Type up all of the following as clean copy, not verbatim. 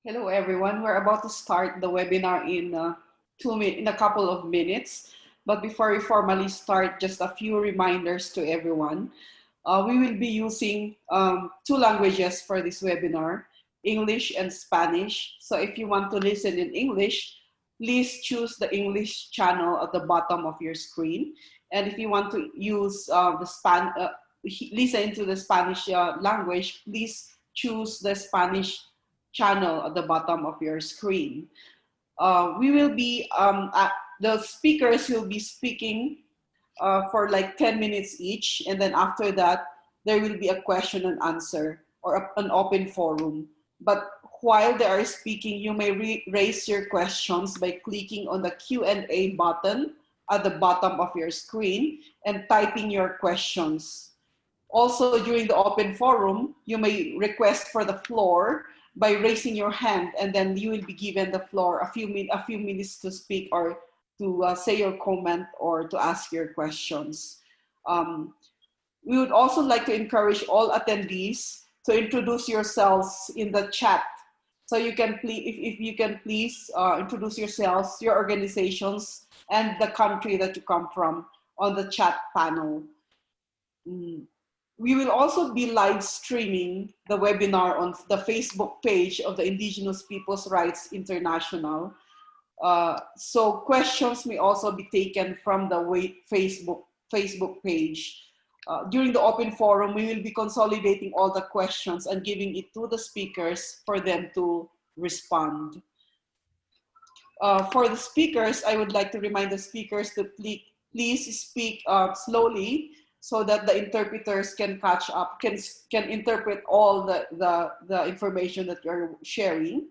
Hello, everyone. We're about to start the webinar in a couple of minutes. But before we formally start, just a few reminders to everyone. We will be using two languages for this webinar, English and Spanish. So if you want to listen in English, please choose the English channel at the bottom of your screen. And if you want to use listen to the Spanish language, please choose the Spanish channel at the bottom of your screen. The speakers will be speaking for like 10 minutes each. And then after that, there will be a question and answer or an open forum. But while they are speaking, you may raise your questions by clicking on the Q&A button at the bottom of your screen and typing your questions. Also, during the open forum, you may request for the floor by raising your hand, and then you will be given the floor a few minutes to speak or to say your comment or to ask your questions. We would also like to encourage all attendees to introduce yourselves in the chat. So you can if you can please introduce yourselves, your organizations, and the country that you come from on the chat panel. We will also be live streaming the webinar on the Facebook page of the Indigenous Peoples Rights International. So questions may also be taken from the Facebook page. During the open forum, we will be consolidating all the questions and giving it to the speakers for them to respond. For the speakers, I would like to remind the speakers to please speak slowly so that the interpreters can catch up, can interpret all the information that you're sharing.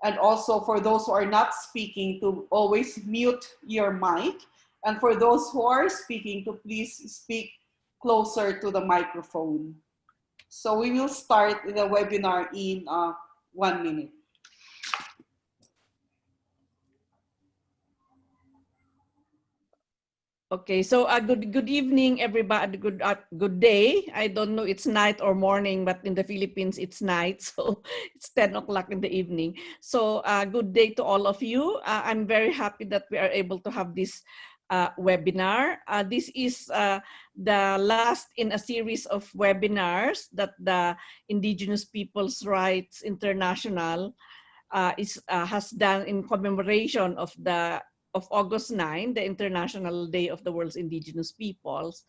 And also for those who are not speaking, to always mute your mic. And for those who are speaking, to please speak closer to the microphone. So we will start the webinar in 1 minute. Okay, so good evening, everybody. Good day. I don't know it's night or morning, but in the Philippines it's night, so it's 10 o'clock in the evening. So good day to all of you. I'm very happy that we are able to have this webinar. This is the last in a series of webinars that the Indigenous Peoples Rights International has done in commemoration of August 9, the International Day of the World's Indigenous Peoples.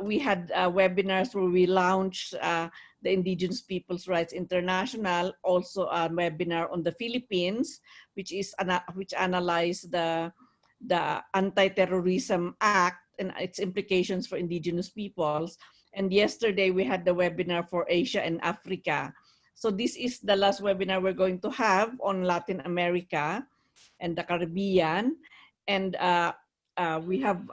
We had webinars where we launched the Indigenous Peoples Rights International, also a webinar on the Philippines, which analyzed the Anti-Terrorism Act and its implications for Indigenous peoples. And yesterday we had the webinar for Asia and Africa. So this is the last webinar we're going to have on Latin America and the Caribbean, and we have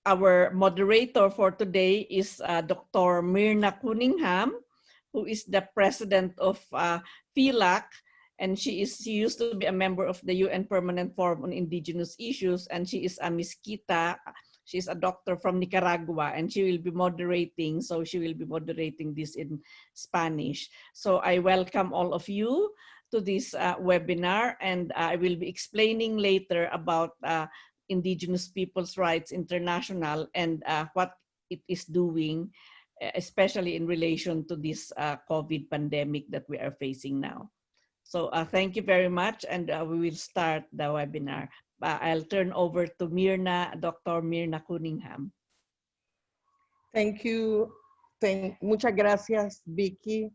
our moderator for today is Dr. Myrna Cunningham, who is the president of PHILAC, and she used to be a member of the UN Permanent Forum on Indigenous Issues, and she is a Miskita. She's a doctor from Nicaragua, and she will be moderating. So she will be moderating this in Spanish. So I welcome all of you to this webinar, and I will be explaining later about Indigenous Peoples Rights International and what it is doing, especially in relation to this COVID pandemic that we are facing now. So thank you very much, and we will start the webinar. I'll turn over to Myrna, Dr. Myrna Cunningham. Thank you. Muchas gracias, Vicky,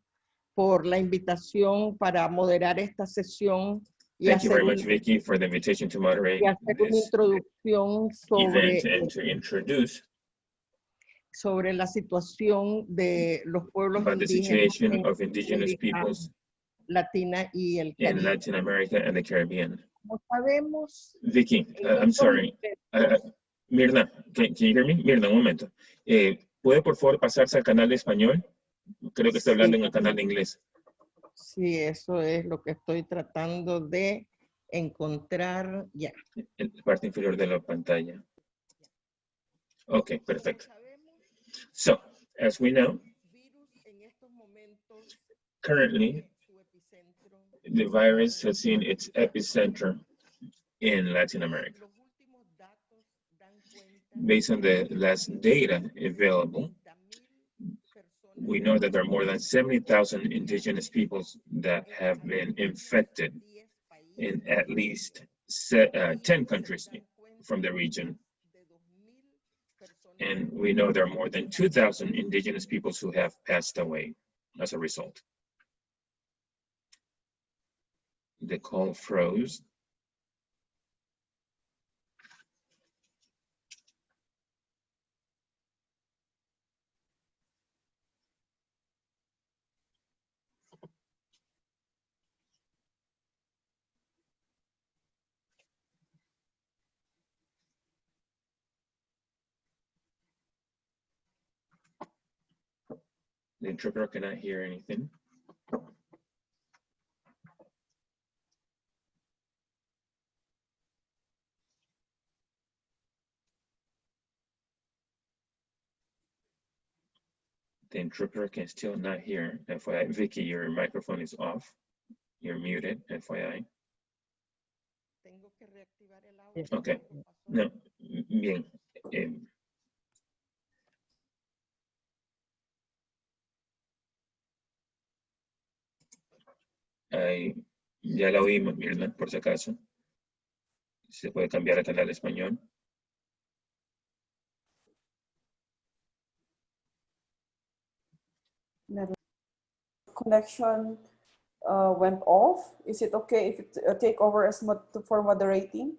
por la invitación para moderar esta sesión. Thank you very much, Vicky, for the invitation to moderate this event and to introduce sobre la situación de los pueblos about the situation of indigenous peoples Latina y el in Caribe. Latin America and the Caribbean. Como sabemos, Vicky, I'm sorry. Mirna, can you hear me? Mirna, un momento. ¿Puede por favor pasarse al canal de español? Creo que está hablando en el canal de inglés. Sí, eso es lo que estoy tratando de encontrar ya. En la parte inferior de la pantalla. Okay, perfecto. So, as we know, Currently, the virus has seen its epicenter in Latin America. Based on the last data available, we know that there are more than 70,000 indigenous peoples that have been infected in at least 10 countries from the region. And we know there are more than 2,000 indigenous peoples who have passed away as a result. The call froze. The interpreter cannot hear anything. The interpreter can still not hear. FYI, Vicky, your microphone is off. You're muted, FYI. Okay. No, bien. Ya la oímos, Mirna, por si acaso. Se puede cambiar a canal español. Connection went off. Is it okay if it take over as for moderating?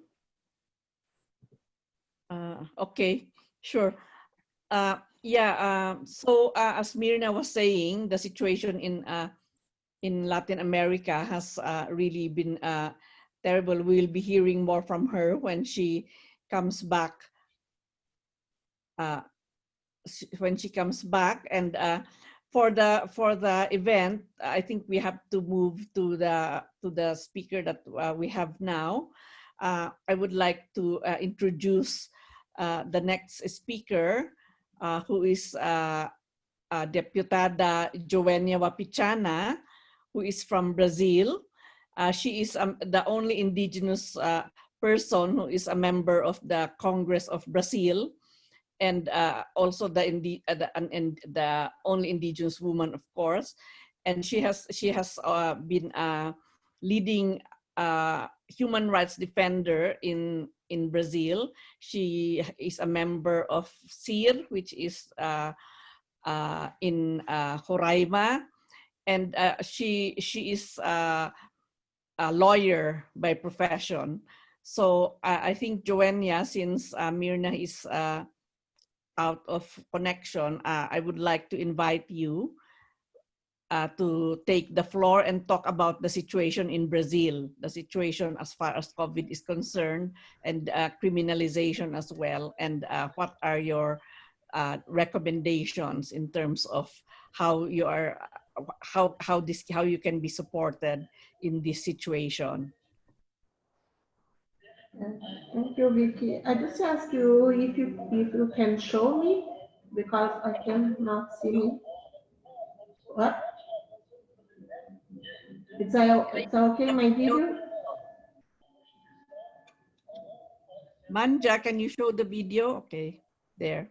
Okay, sure. So as Mirna was saying, the situation in Latin America has really been terrible. We'll be hearing more from her when she comes back. And for the event, I think we have to move to the speaker that we have now. I would like to introduce the next speaker, who is Deputada Joenia Wapichana, who is from Brazil. She is the only indigenous person who is a member of the Congress of Brazil, and also the only indigenous woman, of course. And she has been leading human rights defender in Brazil. She is a member of CIR, which is in Roraima, and she is a lawyer by profession. So I think Joenia, since Mirna is out of connection, I would like to invite you to take the floor and talk about the situation in Brazil, the situation as far as COVID is concerned, and criminalization as well, and what are your recommendations in terms of how you are, how you can be supported in this situation. Thank you, Vicky. I just ask you if you can show me, because I cannot see me. What? It's okay, my video? Manja, can you show the video? Okay, there.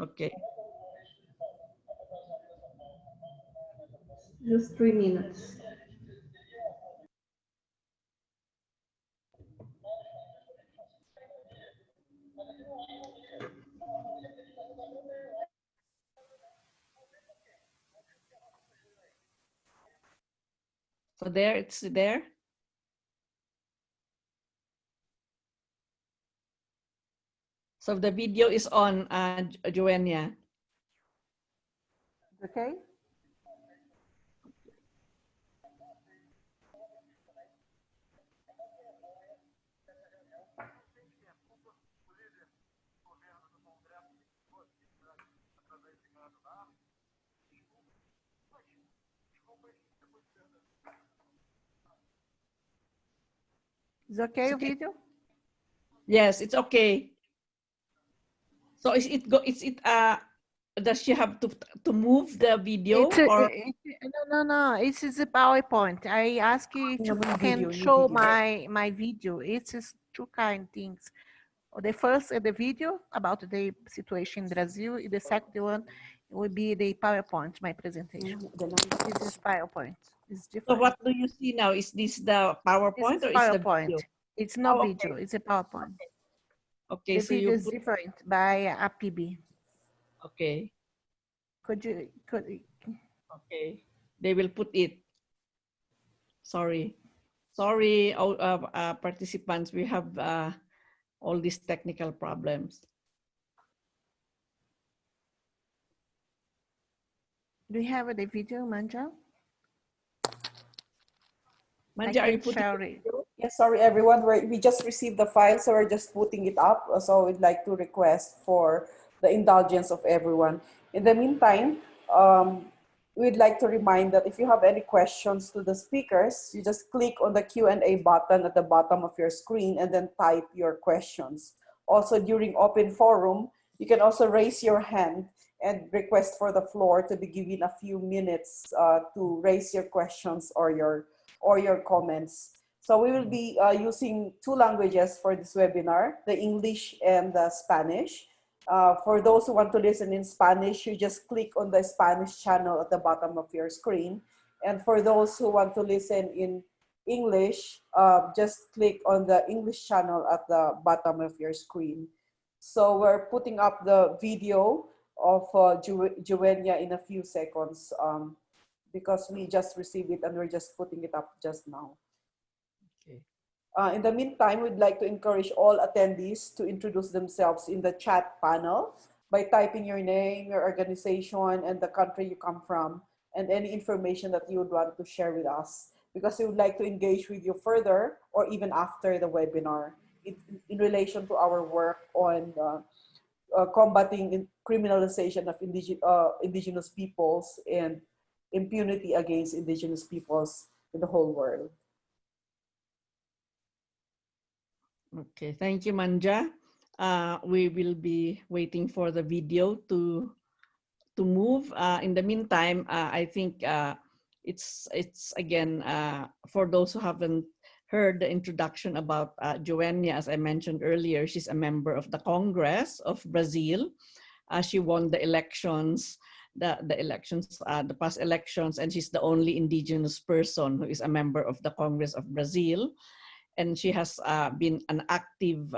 Okay. Just 3 minutes. So there, it's there. So the video is on, Joenia. Okay. Is okay, okay. video? Yes, it's okay. So is it does she have to move the video or? No. It is a PowerPoint. I ask you if you can show my video. It's just two kind things. The first is the video about the situation in Brazil. The second one will be the PowerPoint, my presentation. This is PowerPoint. It's So different. what do you see now? Is this the PowerPoint or is the video? It's no Oh, video. okay. It's a PowerPoint. Okay, The so video you is different by IPRI. okay. Could Okay, they will put it. Sorry, all participants. We have all these technical problems. do you have the video, Manja? Manja, are you putting it? Yes, sorry everyone, we just received the file, so we're just putting it up. So we'd like to request for the indulgence of everyone. In the meantime, we'd like to remind that if you have any questions to the speakers, you just click on the Q&A button at the bottom of your screen and then type your questions. Also during open forum, you can also raise your hand and request for the floor to be given a few minutes to raise your questions or your comments. So we will be using two languages for this webinar, the English and the Spanish. For those who want to listen in Spanish, you just click on the Spanish channel at the bottom of your screen. And for those who want to listen in English, just click on the English channel at the bottom of your screen. So we're putting up the video of Joenia in a few seconds because we just received it and we're just putting it up just now. Okay. In the meantime, we'd like to encourage all attendees to introduce themselves in the chat panel by typing your name, your organization, and the country you come from, and any information that you would want to share with us, because we would like to engage with you further or even after the webinar in relation to our work on combating criminalization of indigenous peoples and impunity against indigenous peoples in the whole world. Okay, thank you, Manja. We will be waiting for the video to move. In the meantime, I think it's again for those who haven't heard the introduction about Joenia, as I mentioned earlier, she's a member of the Congress of Brazil. She won the elections, the past elections, and she's the only indigenous person who is a member of the Congress of Brazil. And she has been an active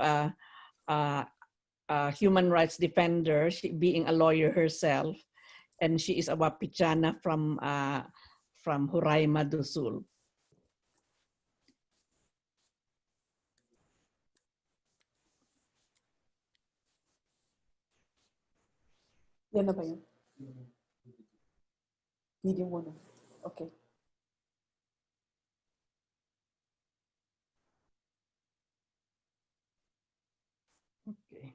human rights defender, being a lawyer herself. And she is a Wapichana from Roraima do Sul. Yan na ba yun? Video muna. Okay. Okay.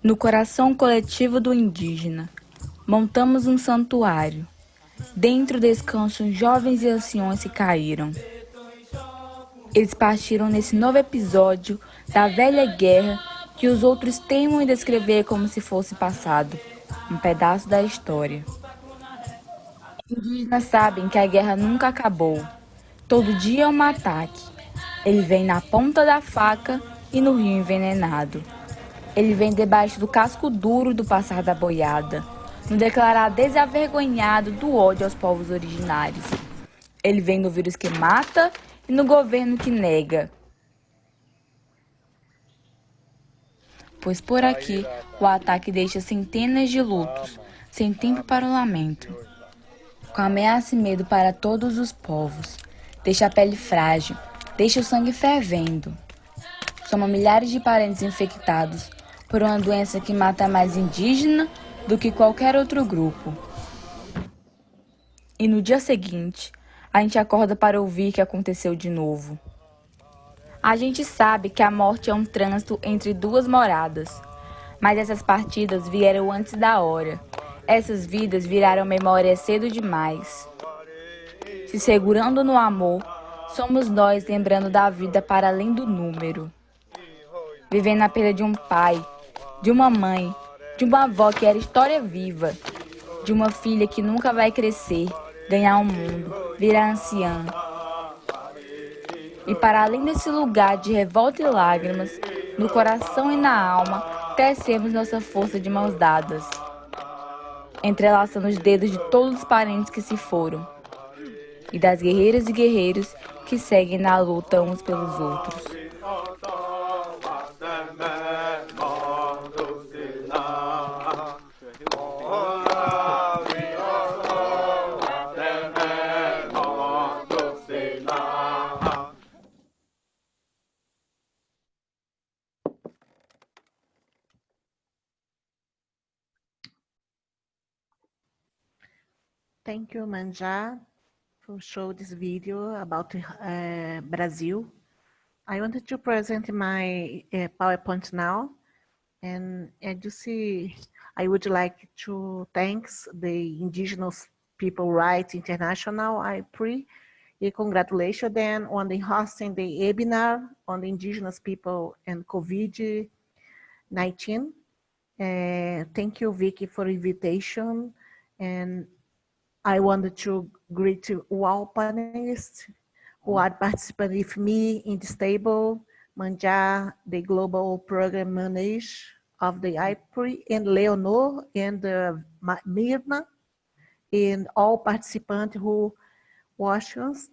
No coração coletivo do indígena, montamos um santuário. Dentro descansam jovens e anciões que caíram. Eles partiram nesse novo episódio da velha guerra que os outros teimam em descrever como se fosse passado, um pedaço da história. Indígenas sabem que a guerra nunca acabou. Todo dia é um ataque. Ele vem na ponta da faca e no rio envenenado. Ele vem debaixo do casco duro do passar da boiada, no declarar desavergonhado do ódio aos povos originários. Ele vem no vírus que mata e no governo que nega. Pois por aqui, o ataque deixa centenas de lutos, sem tempo para o lamento. com ameaça e medo para todos os povos. Deixa a pele frágil, deixa o sangue fervendo. Soma milhares de parentes infectados por uma doença que mata mais indígena do que qualquer outro grupo. E no dia seguinte, a gente acorda para ouvir que aconteceu de novo. A gente sabe que a morte é um trânsito entre duas moradas, mas essas partidas vieram antes da hora. Essas vidas viraram memória cedo demais. Se segurando no amor, somos nós lembrando da vida para além do número. Vivendo a perda de um pai, de uma mãe, de uma avó que era história viva, de uma filha que nunca vai crescer, ganhar o mundo, virar anciã. E para além desse lugar de revolta e lágrimas, no coração e na alma, tecemos nossa força de mãos dadas, entrelaçando os dedos de todos os parentes que se foram, e das guerreiras e guerreiros que seguem na luta uns pelos outros. Thank you, Manja, for show this video about Brazil. I wanted to present my PowerPoint now. And as you see, I would like to thank the Indigenous People Rights International, IPRI, and congratulations them on the hosting the webinar on the Indigenous people and COVID-19. Thank you, Vicky, for invitation. And I wanted to greet all panelists who are participating with me in this table, Manja, the Global Program Manager of the IPRI, and Leonor and Mirna, and all participants who watch us.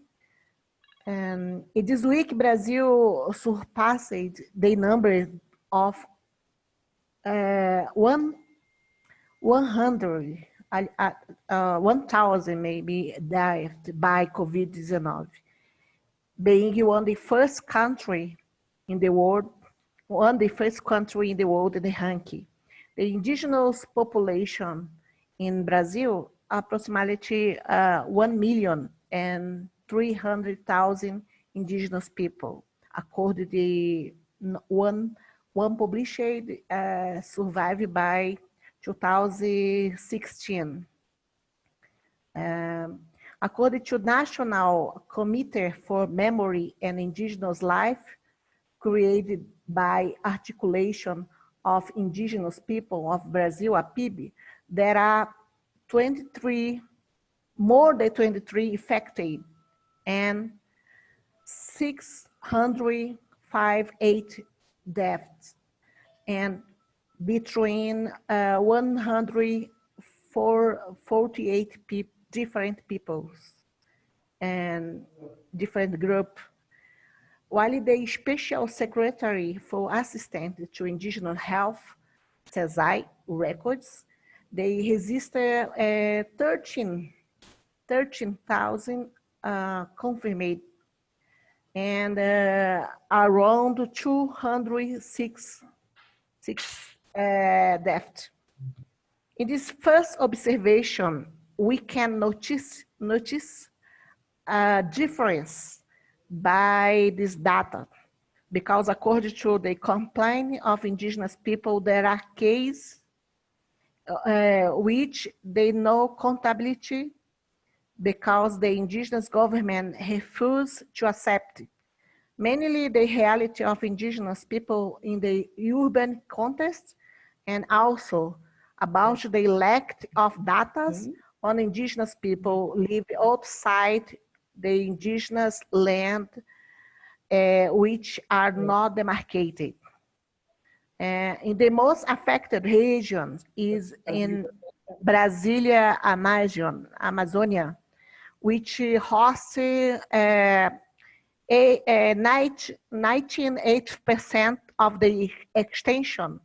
And this week, Brazil surpassed the number of 1,000 maybe died by COVID-19, being one of the first country in the world, in the ranking. The indigenous population in Brazil, approximately 1,300,000 indigenous people, according to the one published survived by 2016. According to National Committee for Memory and Indigenous Life, created by Articulation of Indigenous People of Brazil, APIB, there are more than 23 affected and 658 deaths, and between 148 different peoples and different groups. While the Special Secretary for Assistance to Indigenous Health, CESAI, records, they registered 13,000 confirmed and around 206 deaths. In this first observation, we can notice a difference by this data, because according to the complaint of indigenous people, there are cases which they know accountability because the indigenous government refused to accept it. Mainly the reality of indigenous people in the urban context, and also about the lack of data on indigenous people live outside the indigenous land, which are not demarcated. In the most affected regions is in Brasilia, Amazonia, which hosts 98% of the extension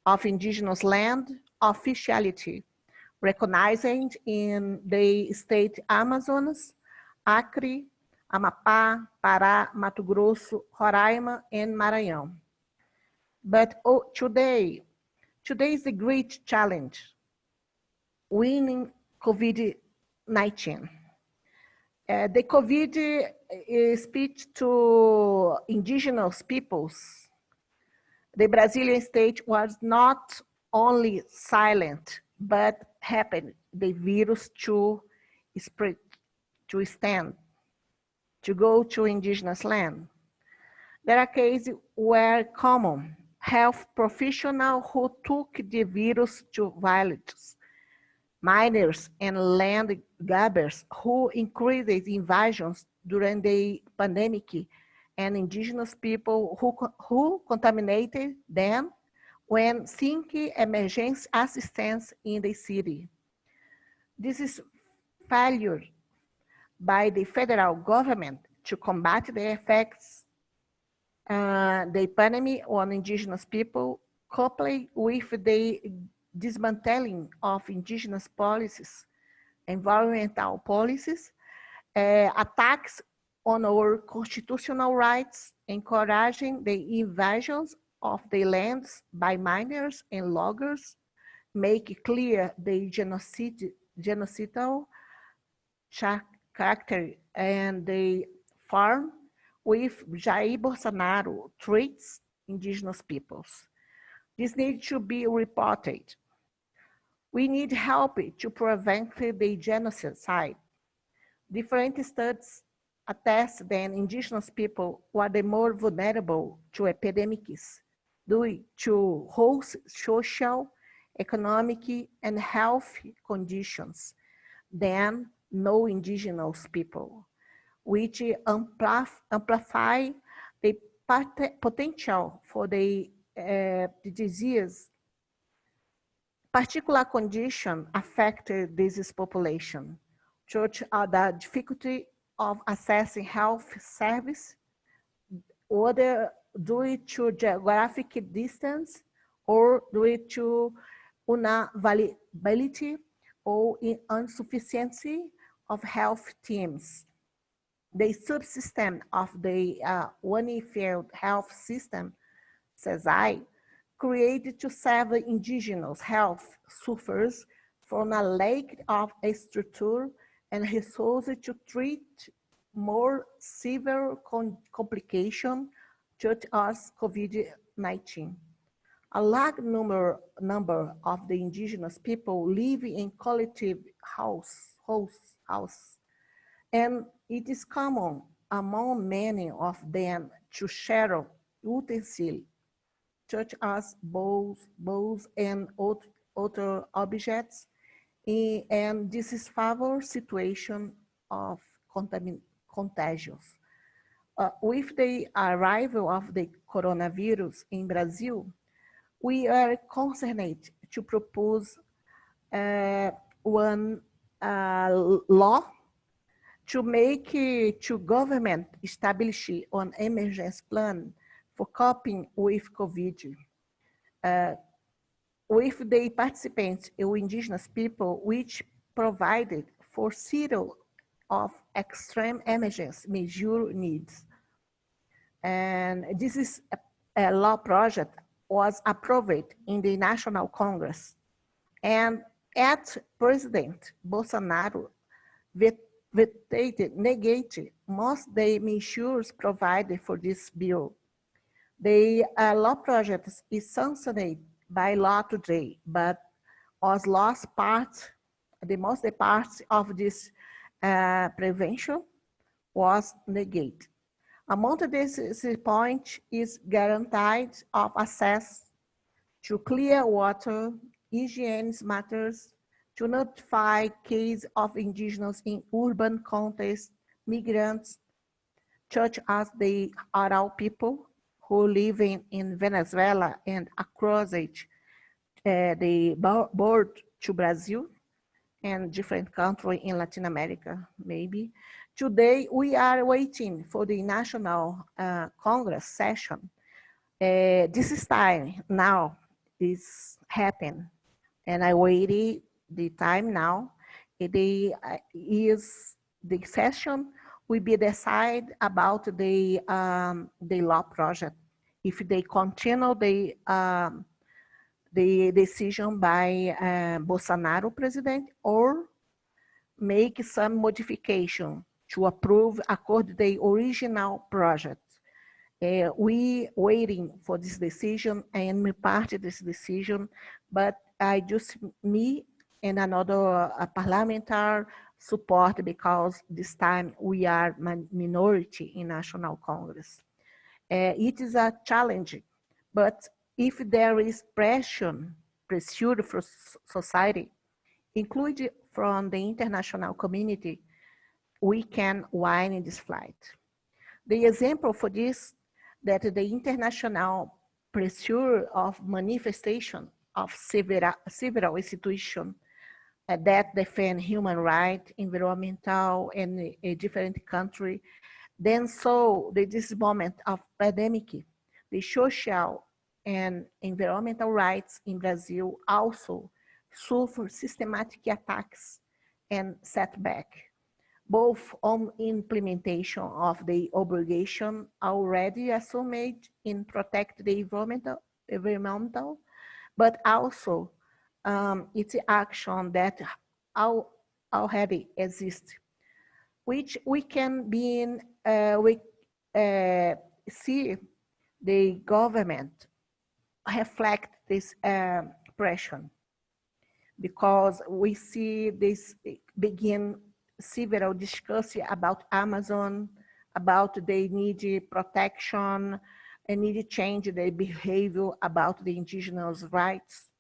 of indigenous land officiality, recognized in the state Amazonas, Acre, Amapá, Pará, Mato Grosso, Roraima, and Maranhão. But today is the great challenge, winning COVID-19. The COVID speech to indigenous peoples. The Brazilian state was not only silent, but happened the virus to spread, to stand, to go to indigenous land. There are cases where common health professionals who took the virus to villages, miners and land grabbers who increased invasions during the pandemic, and indigenous people who contaminated them when seeking emergency assistance in the city. This is failure by the federal government to combat the effects the pandemic on indigenous people, coupled with the dismantling of indigenous policies, environmental policies, attacks on our constitutional rights, encouraging the invasions of the lands by miners and loggers, make clear the genocidal character and the farm with Jair Bolsonaro treats indigenous peoples. This needs to be reported. We need help to prevent the genocide. Different studies attest that indigenous people were the more vulnerable to epidemics due to host social, economic, and health conditions than no indigenous people, which amplify the potential for the disease. Particular condition affected this population, such as the difficulty of accessing health service, whether due to geographic distance or due to unavailability or insufficiency of health teams. The subsystem of the one-field health system, CESAI, created to serve indigenous health suffers from a lack of a structure and resources to treat more severe complications such as COVID-19. A large number of the indigenous people live in collective house, and it is common among many of them to share utensils such as bowls and other objects, and this is favor situation of contagious. With the arrival of the coronavirus in Brazil, we are concerned to propose one law to make to government establish an emergency plan for coping with COVID. With the participants, indigenous people, which provided for zero of extreme emergency measure needs. And this is a law project was approved in the National Congress. And at President Bolsonaro negated most of the measures provided for this bill. The law project is sanctioned by law today, but was lost part, the most part of this prevention was negated. Among this point is guaranteed of access to clear water, hygiene matters, to notify cases of indigenous in urban context, migrants, such as the Aral people who live in Venezuela and across the border to Brazil and different countries in Latin America, maybe. Today, we are waiting for the National Congress session. This is time now is happening, and I waited the time now. The session will be decide about the law project. If they continue the decision by Bolsonaro president, or make some modification to approve according to the original project. We waiting for this decision, and me part of this decision, but I just, me and another parliamentary support, because this time we are minority in National Congress. It is a challenge, but if there is pressure for society, including from the international community, we can win in this fight. The example for this, that the international pressure of manifestation of several institutions that defend human rights, environmental, and a different country, then so this moment of pandemic, the social and environmental rights in Brazil also suffer systematic attacks and setback, both on implementation of the obligation already assumed in protect the environmental, but also it's action that already exists, which we can be in, see the government reflect this pressure, because we see this begin several discussions about Amazon, about they need protection and need to change their behavior about the indigenous rights.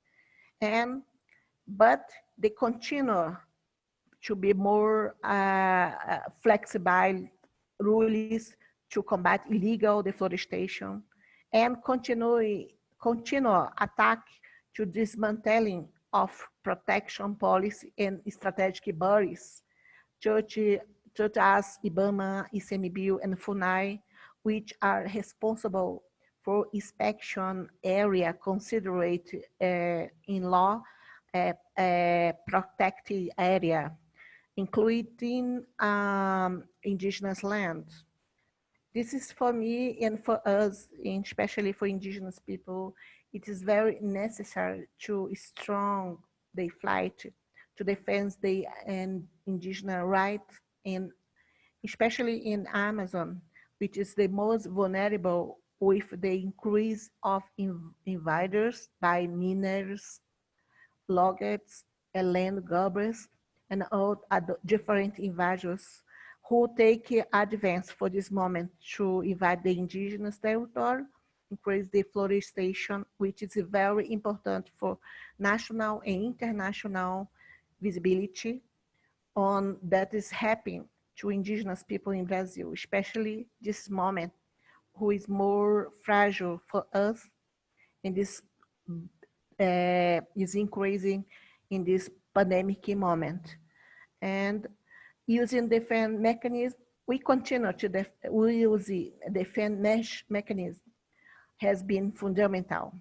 But they continue to be more flexible rules to combat illegal deforestation, and continue attack to dismantling of protection policy and strategic bodies, such as IBAMA, ICMBio, and FUNAI, which are responsible for inspection area considered in law protected area, including indigenous land. This is for me and for us, and especially for indigenous people, it is very necessary to strong the fight to defend the indigenous rights, and especially in Amazon, which is the most vulnerable with the increase of invaders by miners, loggers, and land grabbers, and all other different invaders who take advance for this moment to invade the indigenous territory, increase deforestation, which is very important for national and international visibility on that is happening to indigenous people in Brazil, especially this moment, who is more fragile for us, and this is increasing in this pandemic moment. And using defense mechanism, we continue to use the defense mechanism has been fundamental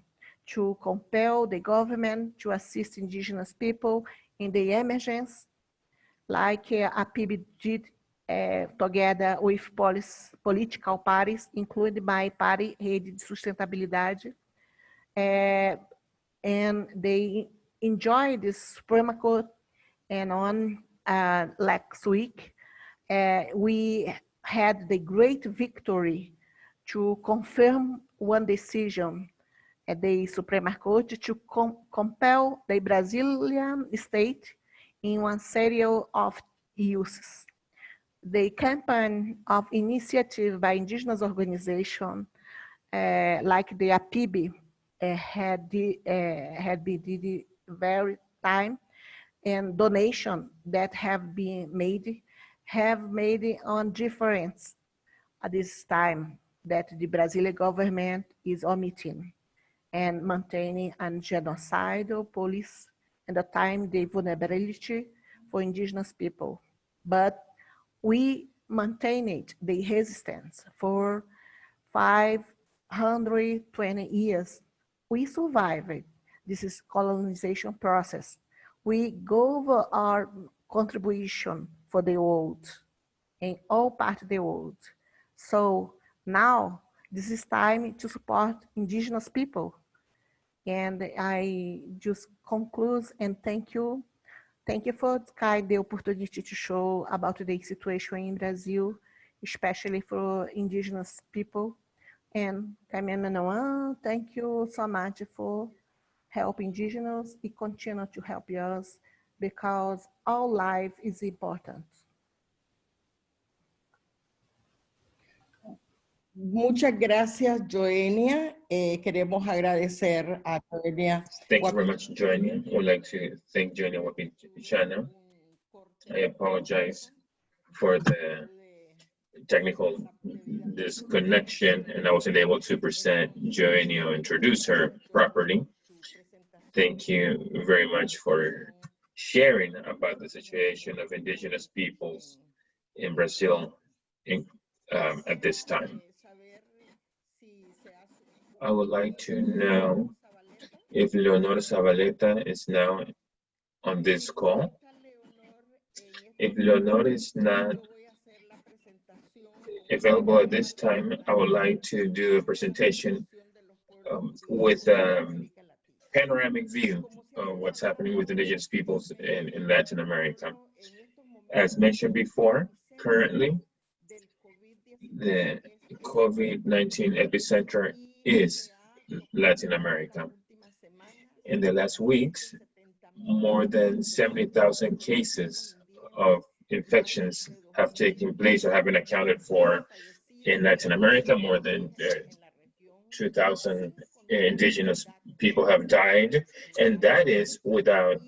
to compel the government to assist indigenous people in the emergence, like IPRI did together with political parties, including my party, Rede de Sustentabilidade, and they enjoyed this Supreme Court. And on last week, we had the great victory to confirm one decision at the Supreme Court to compel the Brazilian state in one series of uses. The campaign of initiative by indigenous organizations like the IPRI had been did very time, and donation that have made on difference at this time that the Brazilian government is omitting and maintaining a genocidal police, and the time the vulnerability for indigenous people. But we maintained the resistance for 520 years. We survived. This is colonization process. we gave our contribution for the world, in all parts of the world. So now this is time to support indigenous people. And I just conclude and thank you. Thank you for the opportunity to show about the situation in Brazil, especially for indigenous people. And Carmen Manoan, thank you so much for help indigenous and continue to help us because our life is important. Muchas gracias, Joenia. Queremos agradecer a Joenia. Thank you very much, Joenia. We'd like to thank Joenia Wapichana. I apologize for the technical disconnection, and I wasn't able to present Joenia or introduce her properly. Thank you very much for sharing about the situation of indigenous peoples in Brazil at this time. I would like to know if Leonor Zabaleta is now on this call. If Leonor is not available at this time, I would like to do a presentation with a panoramic view of what's happening with indigenous peoples in Latin America. As mentioned before, currently, the COVID-19 epicenter is Latin America. In the last weeks, more than 70,000 cases of infections have taken place or have been accounted for in Latin America. More than 2,000 indigenous people have died, and that is without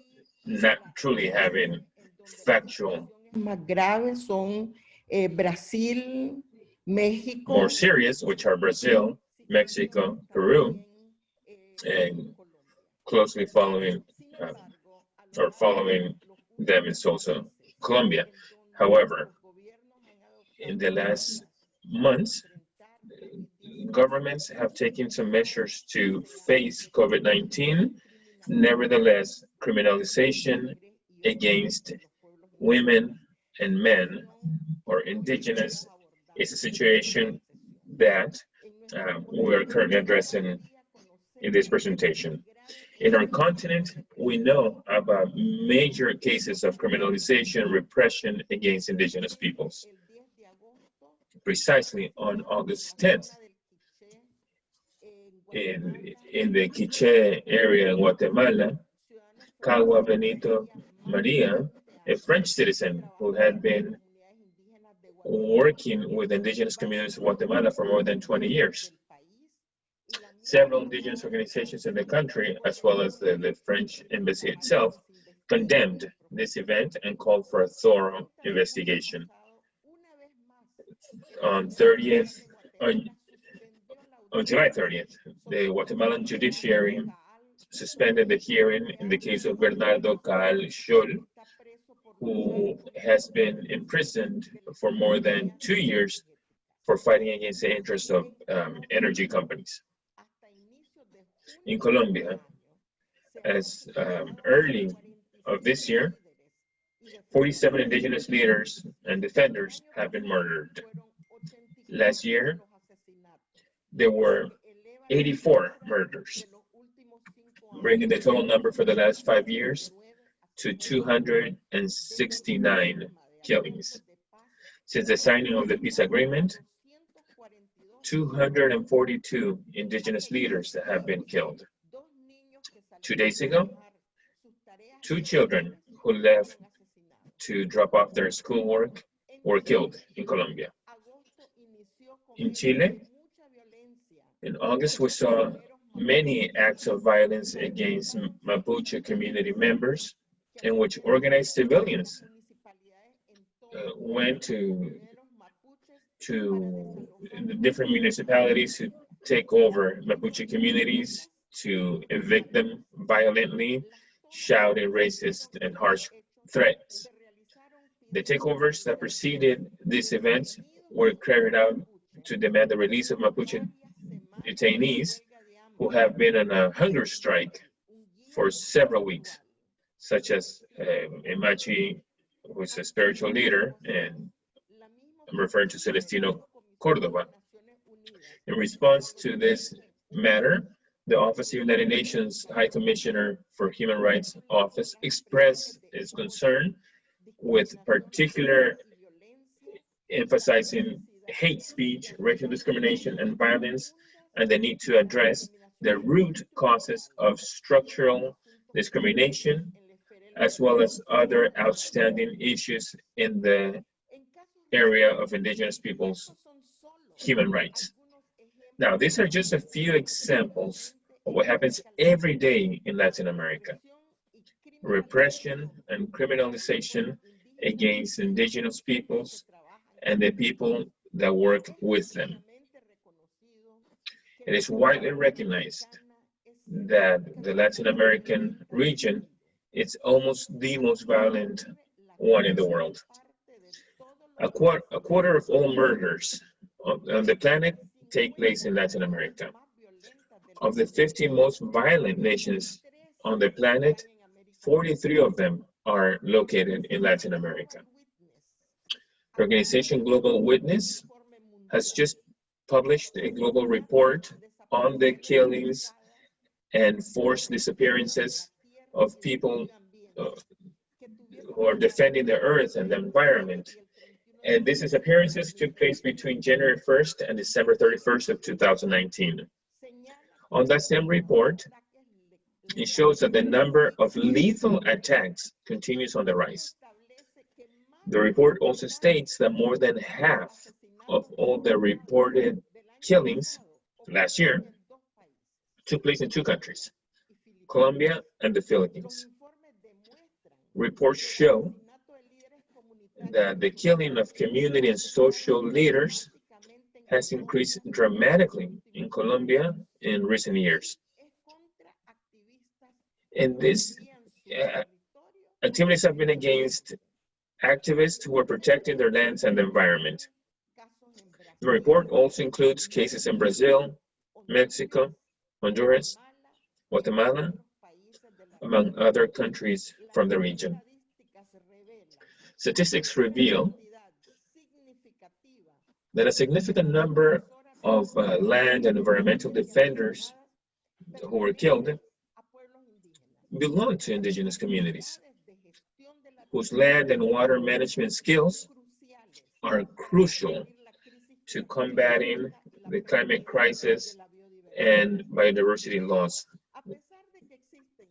not truly having factual. Más graves son Brasil, México. More serious, which are Brazil, Mexico, Peru, and closely following them is also Colombia. However, in the last months, governments have taken some measures to face COVID-19. Nevertheless, criminalization against women and men or indigenous is a situation that we are currently addressing in this presentation. In our continent, we know about major cases of criminalization, repression against indigenous peoples. Precisely on August 10th, in the Quiché area in Guatemala, Cagua Benito Maria, a French citizen who had been working with indigenous communities of Guatemala for more than 20 years. Several indigenous organizations in the country, as well as the French embassy itself, condemned this event and called for a thorough investigation. On July 30th, the Guatemalan judiciary suspended the hearing in the case of Bernardo Caal Scholl, who has been imprisoned for more than 2 years for fighting against the interests of energy companies. In Colombia, as early of this year, 47 indigenous leaders and defenders have been murdered. Last year, there were 84 murders, bringing the total number for the last 5 years to 269 killings. Since the signing of the peace agreement, 242 indigenous leaders have been killed. 2 days ago, 2 children who left to drop off their schoolwork were killed in Colombia. In Chile, in August, we saw many acts of violence against Mapuche community members in which organized civilians went to the different municipalities to take over Mapuche communities, to evict them violently, shouting racist and harsh threats. The takeovers that preceded these events were carried out to demand the release of Mapuche detainees who have been on a hunger strike for several weeks. such as Imachi, who is a spiritual leader, and I'm referring to Celestino Cordova. In response to this matter, the Office of United Nations High Commissioner for Human Rights Office expressed its concern with particular emphasizing hate speech, racial discrimination, and violence, and the need to address the root causes of structural discrimination, as well as other outstanding issues in the area of Indigenous peoples' human rights. Now, these are just a few examples of what happens every day in Latin America. Repression and criminalization against Indigenous peoples and the people that work with them. It is widely recognized that the Latin American region is almost the most violent one in the world. A quarter of all murders on the planet take place in Latin America. Of the 50 most violent nations on the planet, 43 of them are located in Latin America. The organization Global Witness has just published a global report on the killings and forced disappearances of people who are defending the earth and the environment. And these disappearances took place between January 1st and December 31st of 2019. On that same report, it shows that the number of lethal attacks continues on the rise. The report also states that more than half of all the reported killings last year took place in two countries, Colombia and the Philippines. Reports show that the killing of community and social leaders has increased dramatically in Colombia in recent years. And these activities have been against activists who are protecting their lands and the environment. The report also includes cases in Brazil, Mexico, Honduras, Guatemala, among other countries from the region. Statistics reveal that a significant number of land and environmental defenders who were killed belong to indigenous communities, whose land and water management skills are crucial to combating the climate crisis and biodiversity loss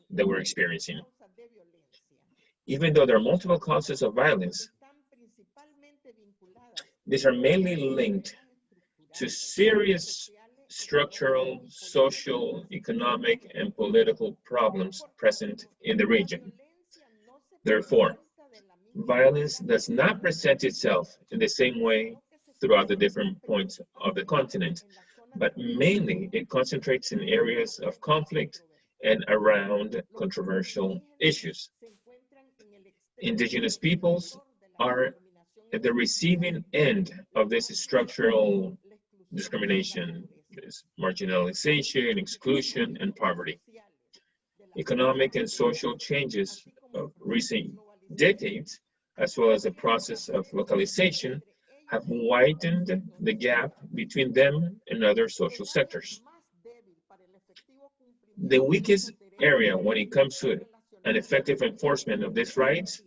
that we're experiencing. Even though there are multiple causes of violence, these are mainly linked to serious structural, social, economic, and political problems present in the region. Therefore, violence does not present itself in the same way throughout the different points of the continent, but mainly it concentrates in areas of conflict and around controversial issues. Indigenous peoples are at the receiving end of this structural discrimination, this marginalization, exclusion, and poverty. Economic and social changes of recent decades, as well as the process of localization, have widened the gap between them and other social sectors. The weakest area when it comes to an effective enforcement of these rights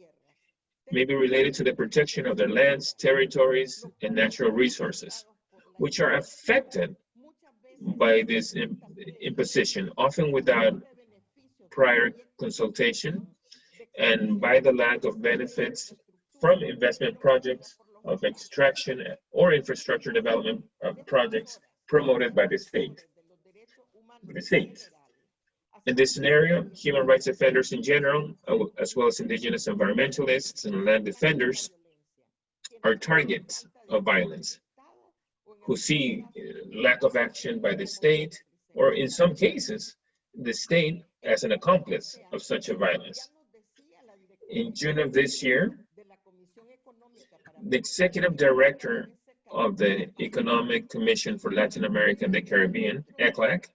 may be related to the protection of their lands, territories, and natural resources, which are affected by this imposition, often without prior consultation, and by the lack of benefits from investment projects of extraction or infrastructure development projects promoted by the state. In this scenario, human rights defenders in general, as well as indigenous environmentalists and land defenders, are targets of violence, who see lack of action by the state, or in some cases, the state as an accomplice of such a violence. In June of this year, the executive director of the Economic Commission for Latin America and the Caribbean, ECLAC,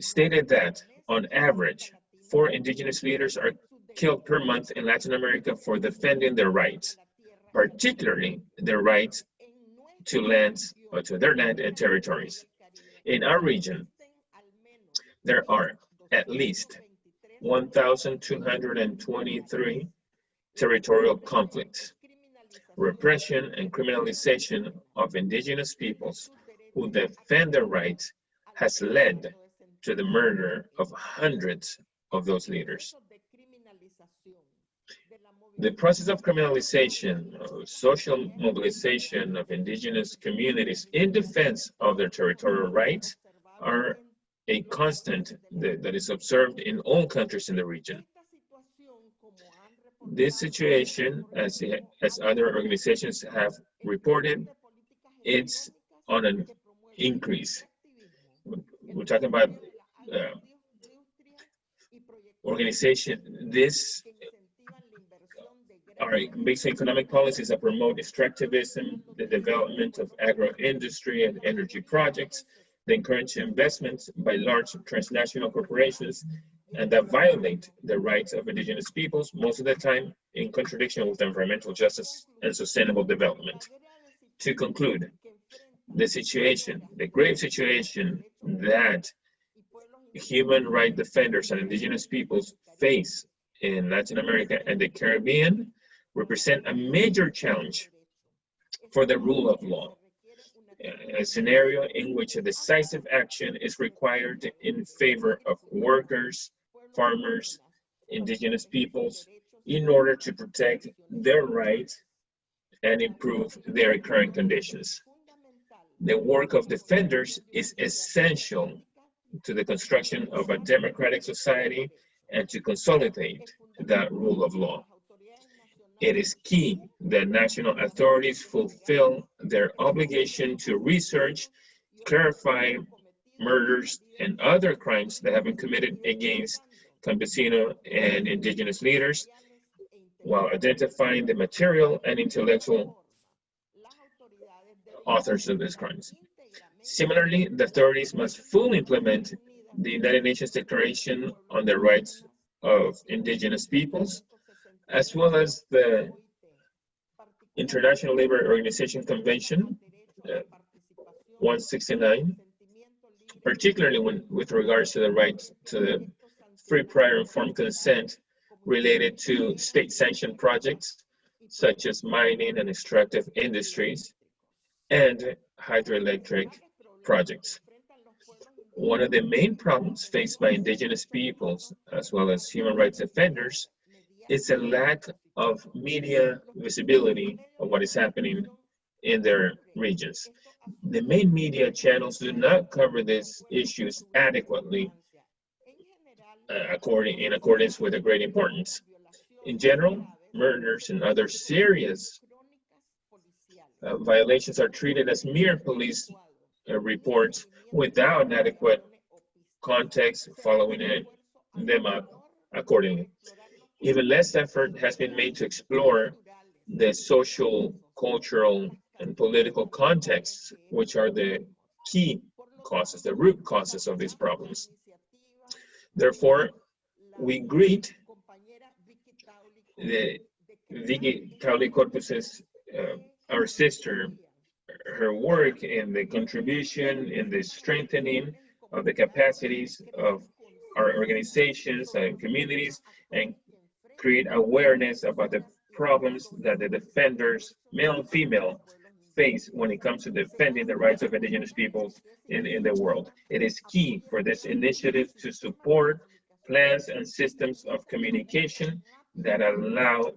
stated that, on average, 4 indigenous leaders are killed per month in Latin America for defending their rights, particularly their rights to lands or to their land and territories. In our region, there are at least 1,223 territorial conflicts, repression and criminalization of indigenous peoples who defend their rights has led to the murder of hundreds of those leaders. The process of criminalization, social mobilization of indigenous communities in defense of their territorial rights are a constant that is observed in all countries in the region. This situation, as other organizations have reported, it's on an increase. We're talking about organization. This are basic economic policies that promote extractivism, the development of agro-industry and energy projects, that encourage investments by large transnational corporations, and that violate the rights of indigenous peoples, most of the time in contradiction with environmental justice and sustainable development. To conclude, the grave situation that human rights defenders and indigenous peoples face in Latin America and the Caribbean represent a major challenge for the rule of law, a scenario in which a decisive action is required in favor of workers, farmers, indigenous peoples, in order to protect their rights and improve their current conditions. The work of defenders is essential to the construction of a democratic society and to consolidate that rule of law. It is key that national authorities fulfill their obligation to research, clarify murders and other crimes that have been committed against campesino and indigenous leaders, while identifying the material and intellectual authors of these crimes. Similarly, the authorities must fully implement the United Nations Declaration on the Rights of Indigenous Peoples, as well as the International Labor Organization Convention 169, particularly with regards to the right to the free, prior, informed consent related to state-sanctioned projects, such as mining and extractive industries, and hydroelectric projects. One of the main problems faced by indigenous peoples, as well as human rights defenders, is a lack of media visibility of what is happening in their regions. The main media channels do not cover these issues adequately in accordance with the great importance. In general, murders and other serious violations are treated as mere police reports without adequate context following them up accordingly. Even less effort has been made to explore the social, cultural, and political contexts, which are the key causes, the root causes of these problems. Therefore, we greet the Vicky Tauli Corpus's, our sister, her work in the contribution in the strengthening of the capacities of our organizations and communities, and create awareness about the problems that the defenders, male and female, face when it comes to defending the rights of indigenous peoples in the world. It is key for this initiative to support plans and systems of communication that allow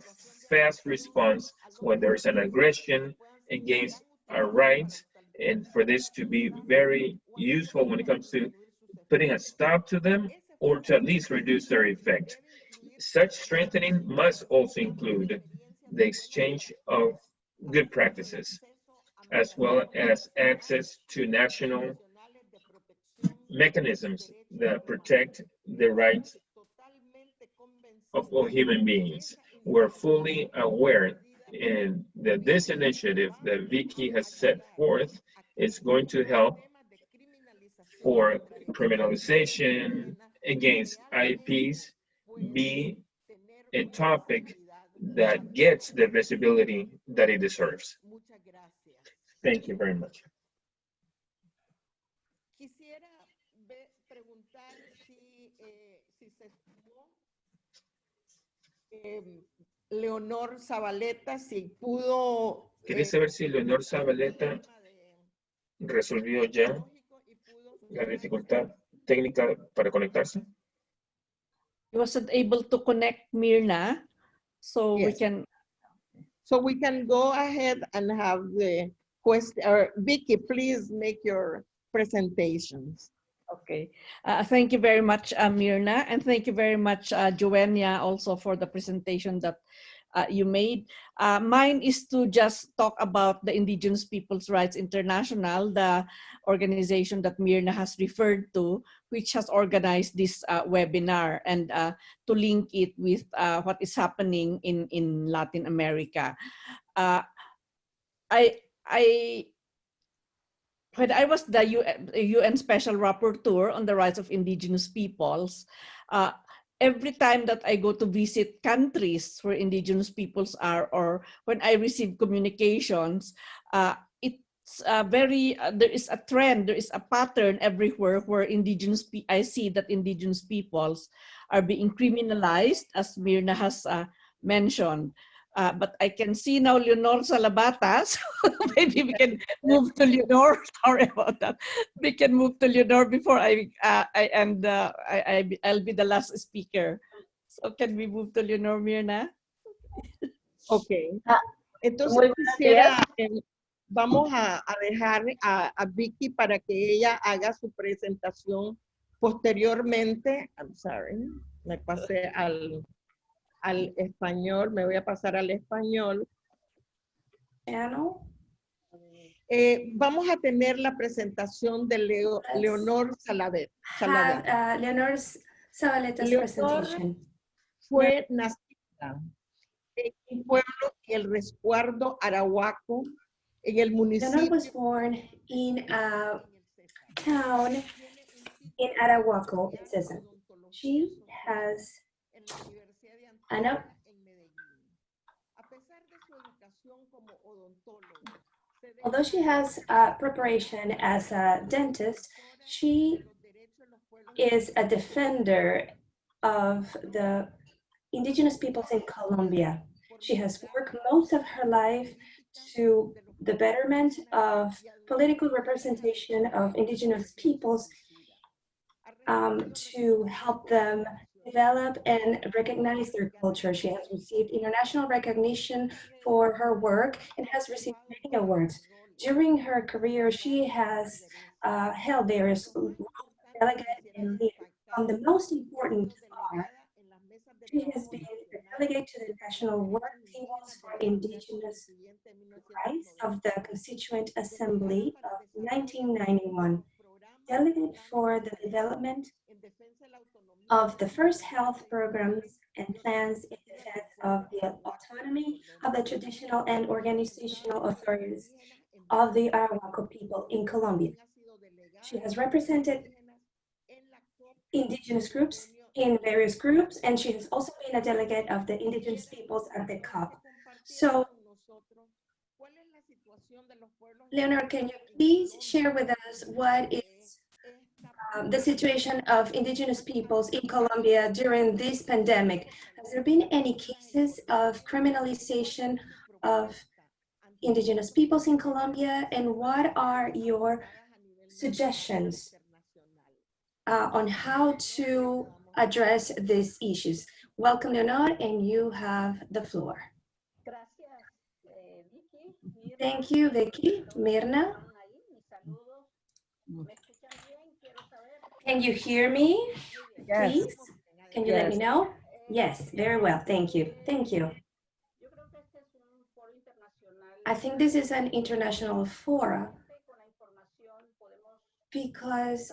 fast response when there's an aggression against our rights, and for this to be very useful when it comes to putting a stop to them or to at least reduce their effect. Such strengthening must also include the exchange of good practices, as well as access to national mechanisms that protect the rights of all human beings. We're fully aware that this initiative that Vicky has set forth is going to help for criminalization against IPs be a topic that gets the visibility that it deserves. Thank you very much. Leonor Zabaleta, si pudo. Quería saber si Leonor Zabaleta resolvió ya la dificultad técnica para conectarse. I wasn't able to connect Mirna, so Yes. we can go ahead and have the question. Vicky, please make your presentations. Okay. Thank you very much, Mirna, and thank you very much, Joenia, also for the presentation that you made. Mine is to just talk about the Indigenous Peoples' Rights International, the organization that Mirna has referred to, which has organized this webinar, and to link it with what is happening in Latin America. When I was the UN Special Rapporteur on the rights of Indigenous peoples, every time that I go to visit countries where Indigenous peoples are, or when I receive communications, it's there is a trend, there is a pattern everywhere where I see that Indigenous peoples are being criminalized, as Mirna has mentioned. But I can see now Leonor Salabata, so maybe we can move to Leonor. Sorry about that. We can move to Leonor before I'll be the last speaker. So can we move to Leonor, Mirna? Okay. Entonces quisiera, vamos a dejar a Vicky para que ella haga su presentación posteriormente. I'm sorry, me pasé al español, me voy a pasar al español. Vamos a tener la presentación de Leonor Zabaleta. Leonor Zabaleta's presentation. Fue nacida en un pueblo en el resguardo arahuaco, en el municipio. Leonor was born in a town in Arahuaco, in Cesar. She has although she has preparation as a dentist, she is a defender of the Indigenous peoples in Colombia. She has worked most of her life to the betterment of political representation of Indigenous peoples, to help them develop and recognize their culture. She has received international recognition for her work and has received many awards. During her career, she has held various delegates and leaders. The most important are, she has been a delegate to the National Work Tables for Indigenous Rights of the Constituent Assembly of 1991, delegate for the development of the first health programs and plans in defense of the autonomy of the traditional and organizational authorities of the Arahuaco people in Colombia. She has represented indigenous groups in various groups, and she has also been a delegate of the indigenous peoples at the COP. So, Leonor, can you please share with us what is the situation of indigenous peoples in Colombia during this pandemic? Has there been any cases of criminalization of indigenous peoples in Colombia, and what are your suggestions on how to address these issues? Welcome, Leonor, and you have the floor. Thank you, Vicky. Mirna? Can you hear me, please? Yes. Can you let me know? Yes, very well, thank you. Thank you. I think this is an international forum because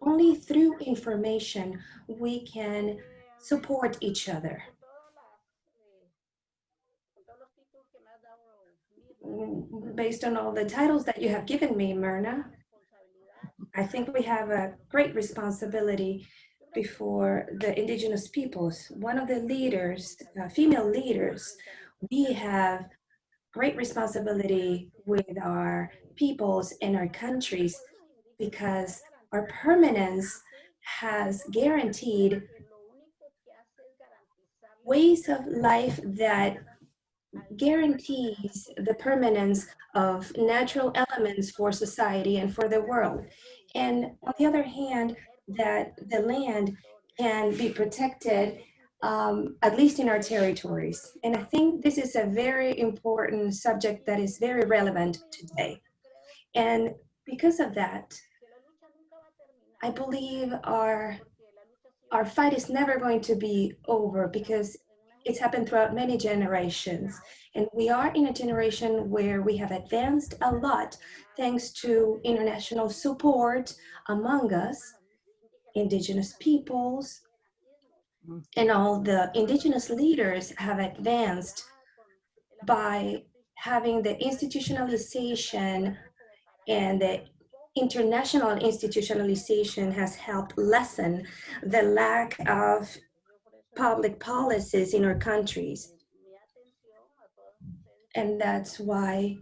only through information we can support each other. Based on all the titles that you have given me, Mirna, I think we have a great responsibility before the indigenous peoples, one of the leaders, female leaders, we have great responsibility with our peoples and our countries because our permanence has guaranteed ways of life that guarantees the permanence of natural elements for society and for the world. And on the other hand, that the land can be protected, at least in our territories. And I think this is a very important subject that is very relevant today. And because of that, I believe our fight is never going to be over because it's happened throughout many generations. And we are in a generation where we have advanced a lot thanks to international support among us, indigenous peoples, and all the indigenous leaders have advanced by having the institutionalization, and the international institutionalization has helped lessen the lack of public policies in our countries. And that's why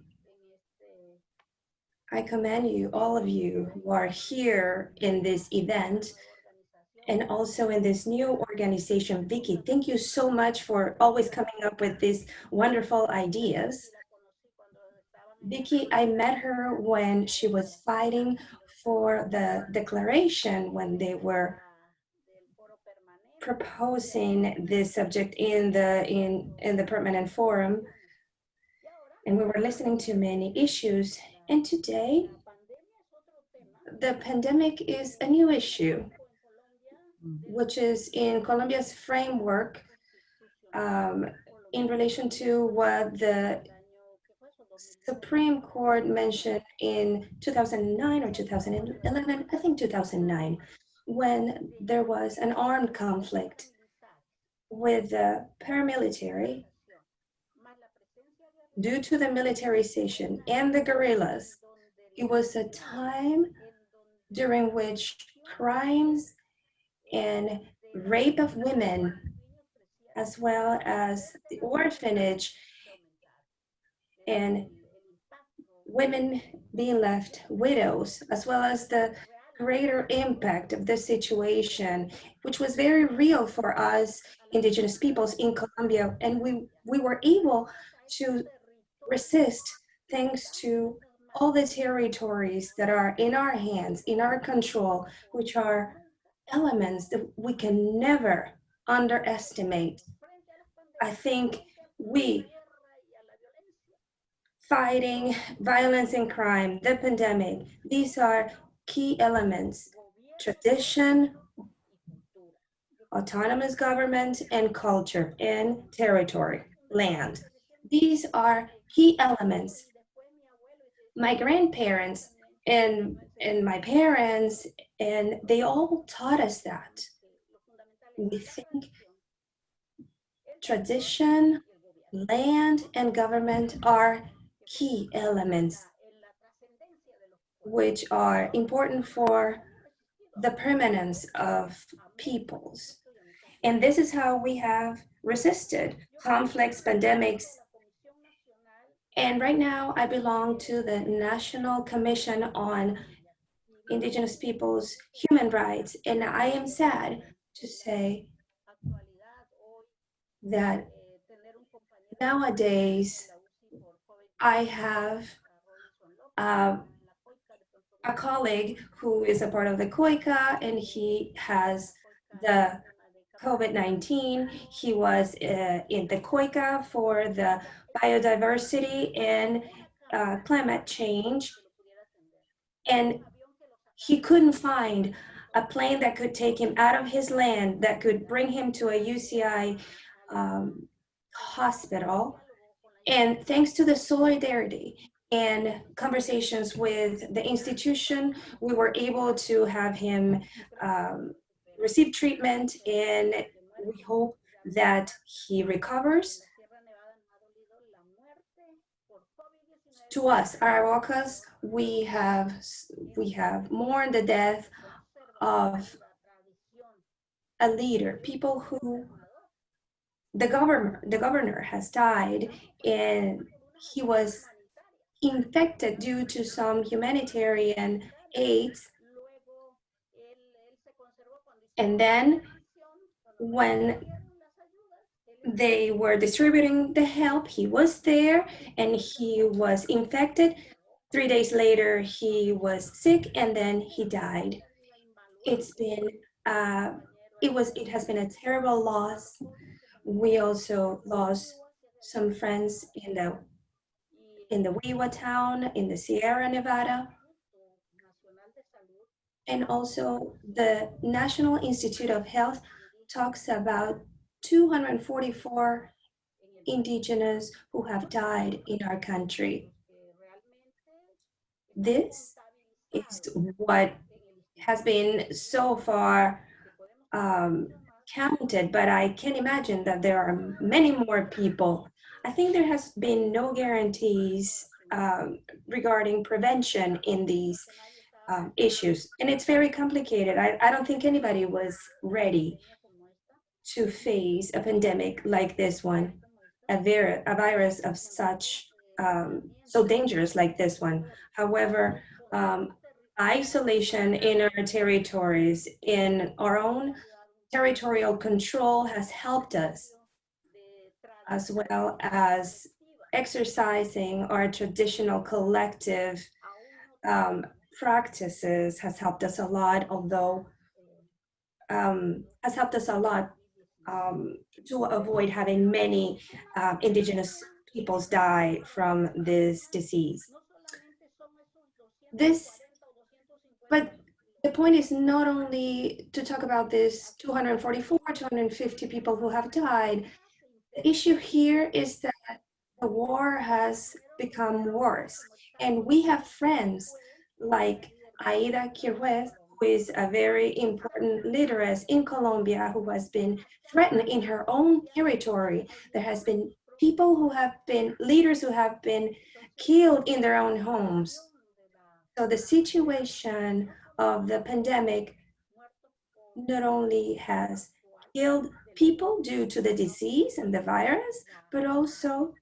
I commend you, all of you who are here in this event and also in this new organization. Vicky, thank you so much for always coming up with these wonderful ideas. Vicky, I met her when she was fighting for the declaration when they were proposing this subject in the permanent forum, and we were listening to many issues. And today, the pandemic is a new issue, which is in Colombia's framework in relation to what the Supreme Court mentioned in 2009 or 2011, I think 2009, when there was an armed conflict with the paramilitary due to the militarization and the guerrillas. It was a time during which crimes and rape of women, as well as the orphanage and women being left widows, as well as the greater impact of the situation, which was very real for us indigenous peoples in Colombia. And we were able to resist thanks to all the territories that are in our hands, in our control, which are elements that we can never underestimate. I think we, fighting violence and crime, the pandemic, these are key elements: tradition, autonomous government, and culture, and territory, land. These are key elements. My grandparents and my parents, and they all taught us that. We think tradition, land, and government are key elements which are important for the permanence of peoples. And this is how we have resisted conflicts, pandemics. And right now I belong to the National Commission on Indigenous Peoples' Human Rights. And I am sad to say that nowadays I have a colleague who is a part of the COICA, and he has the COVID-19. He was in the COICA for the biodiversity and climate change. And he couldn't find a plane that could take him out of his land, that could bring him to a UCI hospital. And thanks to the solidarity and conversations with the institution, we were able to have him receive treatment, and we hope that he recovers. To us, Arawakas, we have mourned the death of a leader, people who the governor has died and he was infected due to some humanitarian aids. And then when they were distributing the help, he was there and he was infected. 3 days later, he was sick and then he died. It's been, it has been a terrible loss. We also lost some friends in the Wiwa town, in the Sierra Nevada. And also the National Institute of Health talks about 244 indigenous who have died in our country. This is what has been so far counted, but I can imagine that there are many more people. I think there has been no guarantees regarding prevention in these issues, and it's very complicated. I don't think anybody was ready to face a pandemic like this one, a virus of such so dangerous like this one. However, isolation in our territories, in our own territorial control has helped us, as well as exercising our traditional collective practices has helped us a lot, although has helped us a lot to avoid having many indigenous peoples die from this disease. But the point is not only to talk about this 244, 250 people who have died. The issue here is that the war has become worse. And we have friends like Aida Quiruez, who is a very important leaderess in Colombia, who has been threatened in her own territory. There has been people who have been, leaders who have been killed in their own homes. So the situation of the pandemic not only has killed people due to the disease and the virus, but also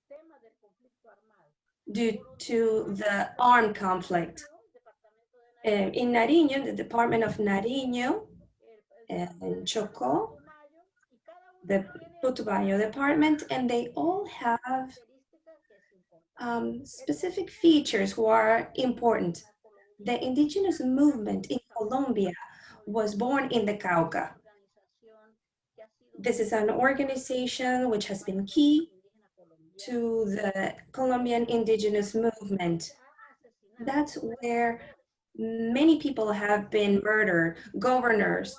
due to the armed conflict. In Nariño, the Department of Nariño and Chocó, the Putumayo department, and they all have specific features who are important. The indigenous movement in Colombia was born in the Cauca. This is an organization which has been key to the Colombian indigenous movement. That's where many people have been murdered, governors,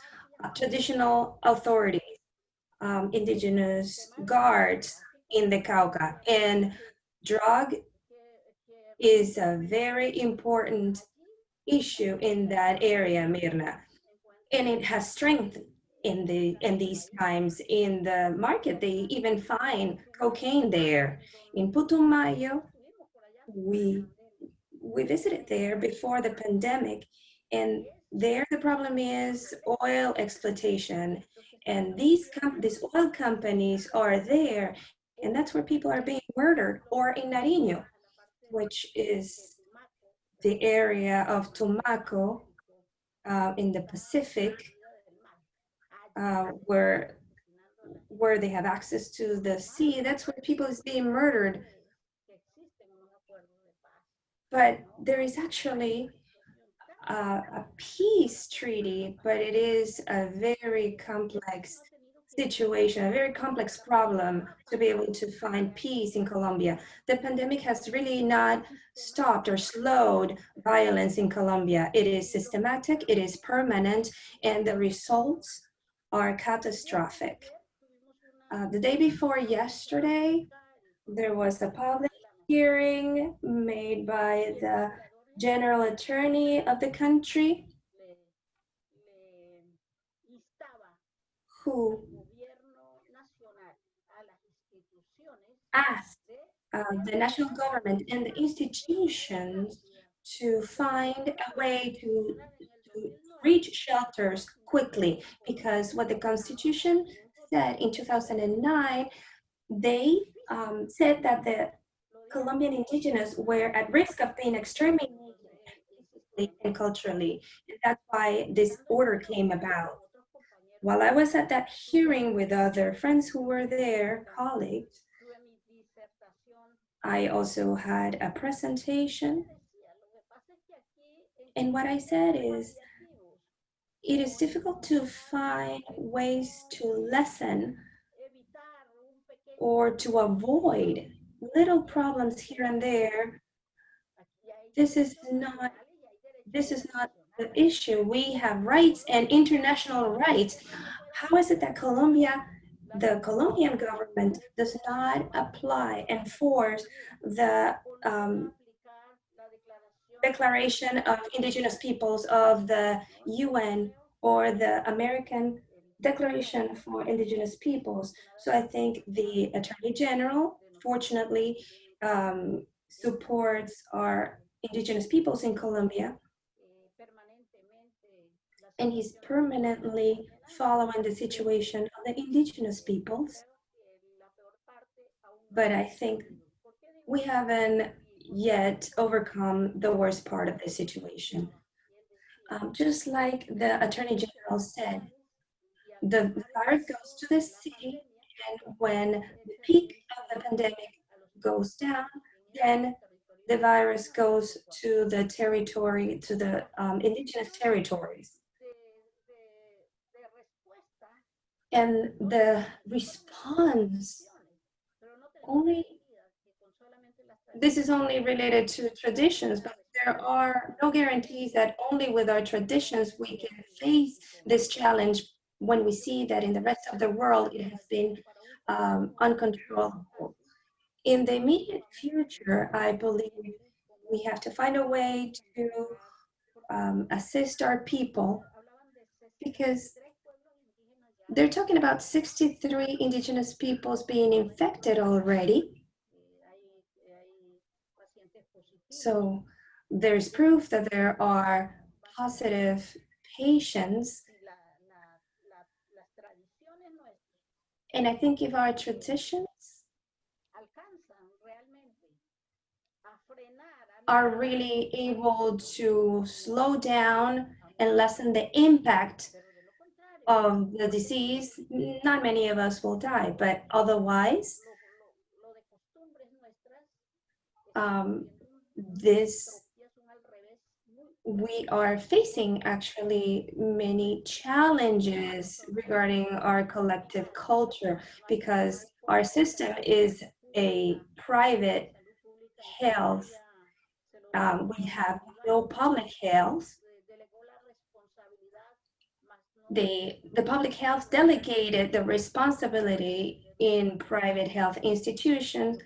traditional authorities, indigenous guards in the Cauca. And drug is a very important issue in that area, Mirna. And it has strength in these times in the market. They even find cocaine there. In Putumayo, we visited there before the pandemic, and there the problem is oil exploitation, and these oil companies are there, and that's where people are being murdered. Or in Nariño, which is the area of Tumaco in the Pacific, where they have access to the sea. That's where people is being murdered. But there is actually a peace treaty, but it is a very complex situation, a very complex problem to be able to find peace in Colombia. The pandemic has really not stopped or slowed violence in Colombia. It is systematic, it is permanent, and the results are catastrophic. The day before yesterday, there was a public hearing made by the general attorney of the country, who asked the national government and the institutions to find a way to reach shelters quickly, because what the Constitution said in 2009, they said that the Colombian indigenous were at risk of being exterminated physically and culturally. And that's why this order came about. While I was at that hearing with other friends who were there, colleagues, I also had a presentation. And what I said is, it is difficult to find ways to lessen or to avoid little problems here and there. This is not the issue. We have rights and international rights. How is it that the Colombian government does not apply and enforce the Declaration of Indigenous Peoples of the UN or the American Declaration for Indigenous Peoples? So I think the Attorney General, fortunately, supports our indigenous peoples in Colombia, and he's permanently following the situation of the indigenous peoples. But I think we haven't yet overcome the worst part of the situation. Just like the Attorney General said, the virus goes to the city, and when the peak of the pandemic goes down, then the virus goes to the territory, to the indigenous territories. And the response this is only related to traditions, but there are no guarantees that only with our traditions we can face this challenge when we see that in the rest of the world it has been uncontrollable. In the immediate future, I believe we have to find a way to assist our people, because they're talking about 63 indigenous peoples being infected already. So there's proof that there are positive patients. And I think if our traditions are really able to slow down and lessen the impact of the disease, not many of us will die, but otherwise, we are facing actually many challenges regarding our collective culture, because our system is a private health. We have no public health. The public health delegated the responsibility in private health institutions,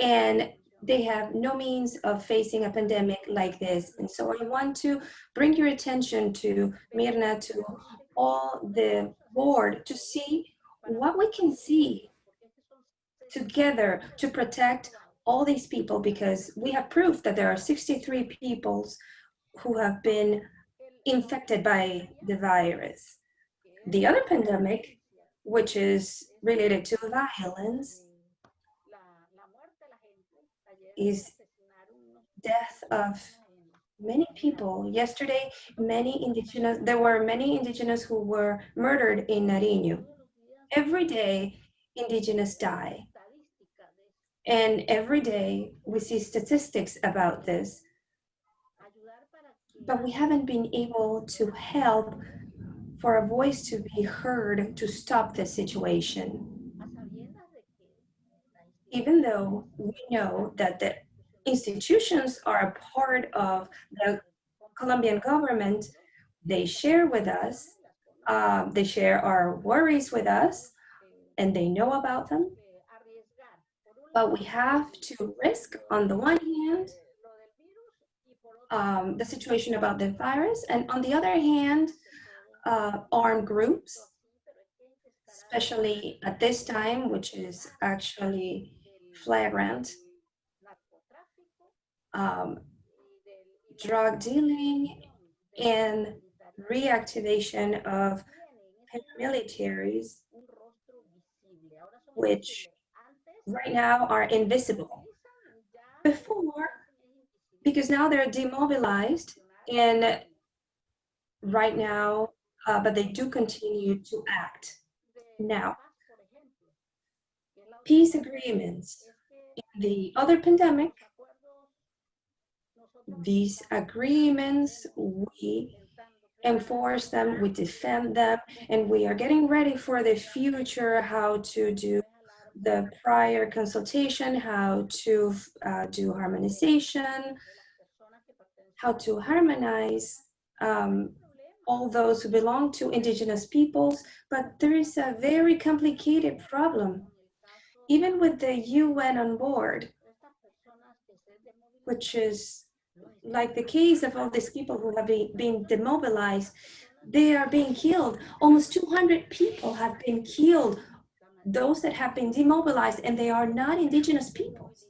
and they have no means of facing a pandemic like this. And so I want to bring your attention to Mirna, to all the board, to see what we can see together to protect all these people, because we have proof that there are 63 peoples who have been infected by the virus. The other pandemic, which is related to violence, is death of many people. Yesterday, there were many indigenous who were murdered in Nariño. Every day, indigenous die. And every day we see statistics about this, but we haven't been able to help for a voice to be heard to stop this situation. Even though we know that the institutions are a part of the Colombian government, they share with us, they share our worries with us, and they know about them. But we have to risk, on the one hand, the situation about the virus, and on the other hand, armed groups, especially at this time, which is actually flagrant, drug dealing and reactivation of paramilitaries, which right now are invisible. Before, because now they're demobilized, and right now, but they do continue to act. Now, peace agreements. In the other pandemic, these agreements, we enforce them, we defend them, and we are getting ready for the future, how to do the prior consultation, how to do harmonization, how to harmonize all those who belong to indigenous peoples. But there is a very complicated problem. Even with the UN on board, which is like the case of all these people who have been demobilized, they are being killed. Almost 200 people have been killed, those that have been demobilized, and they are not indigenous peoples.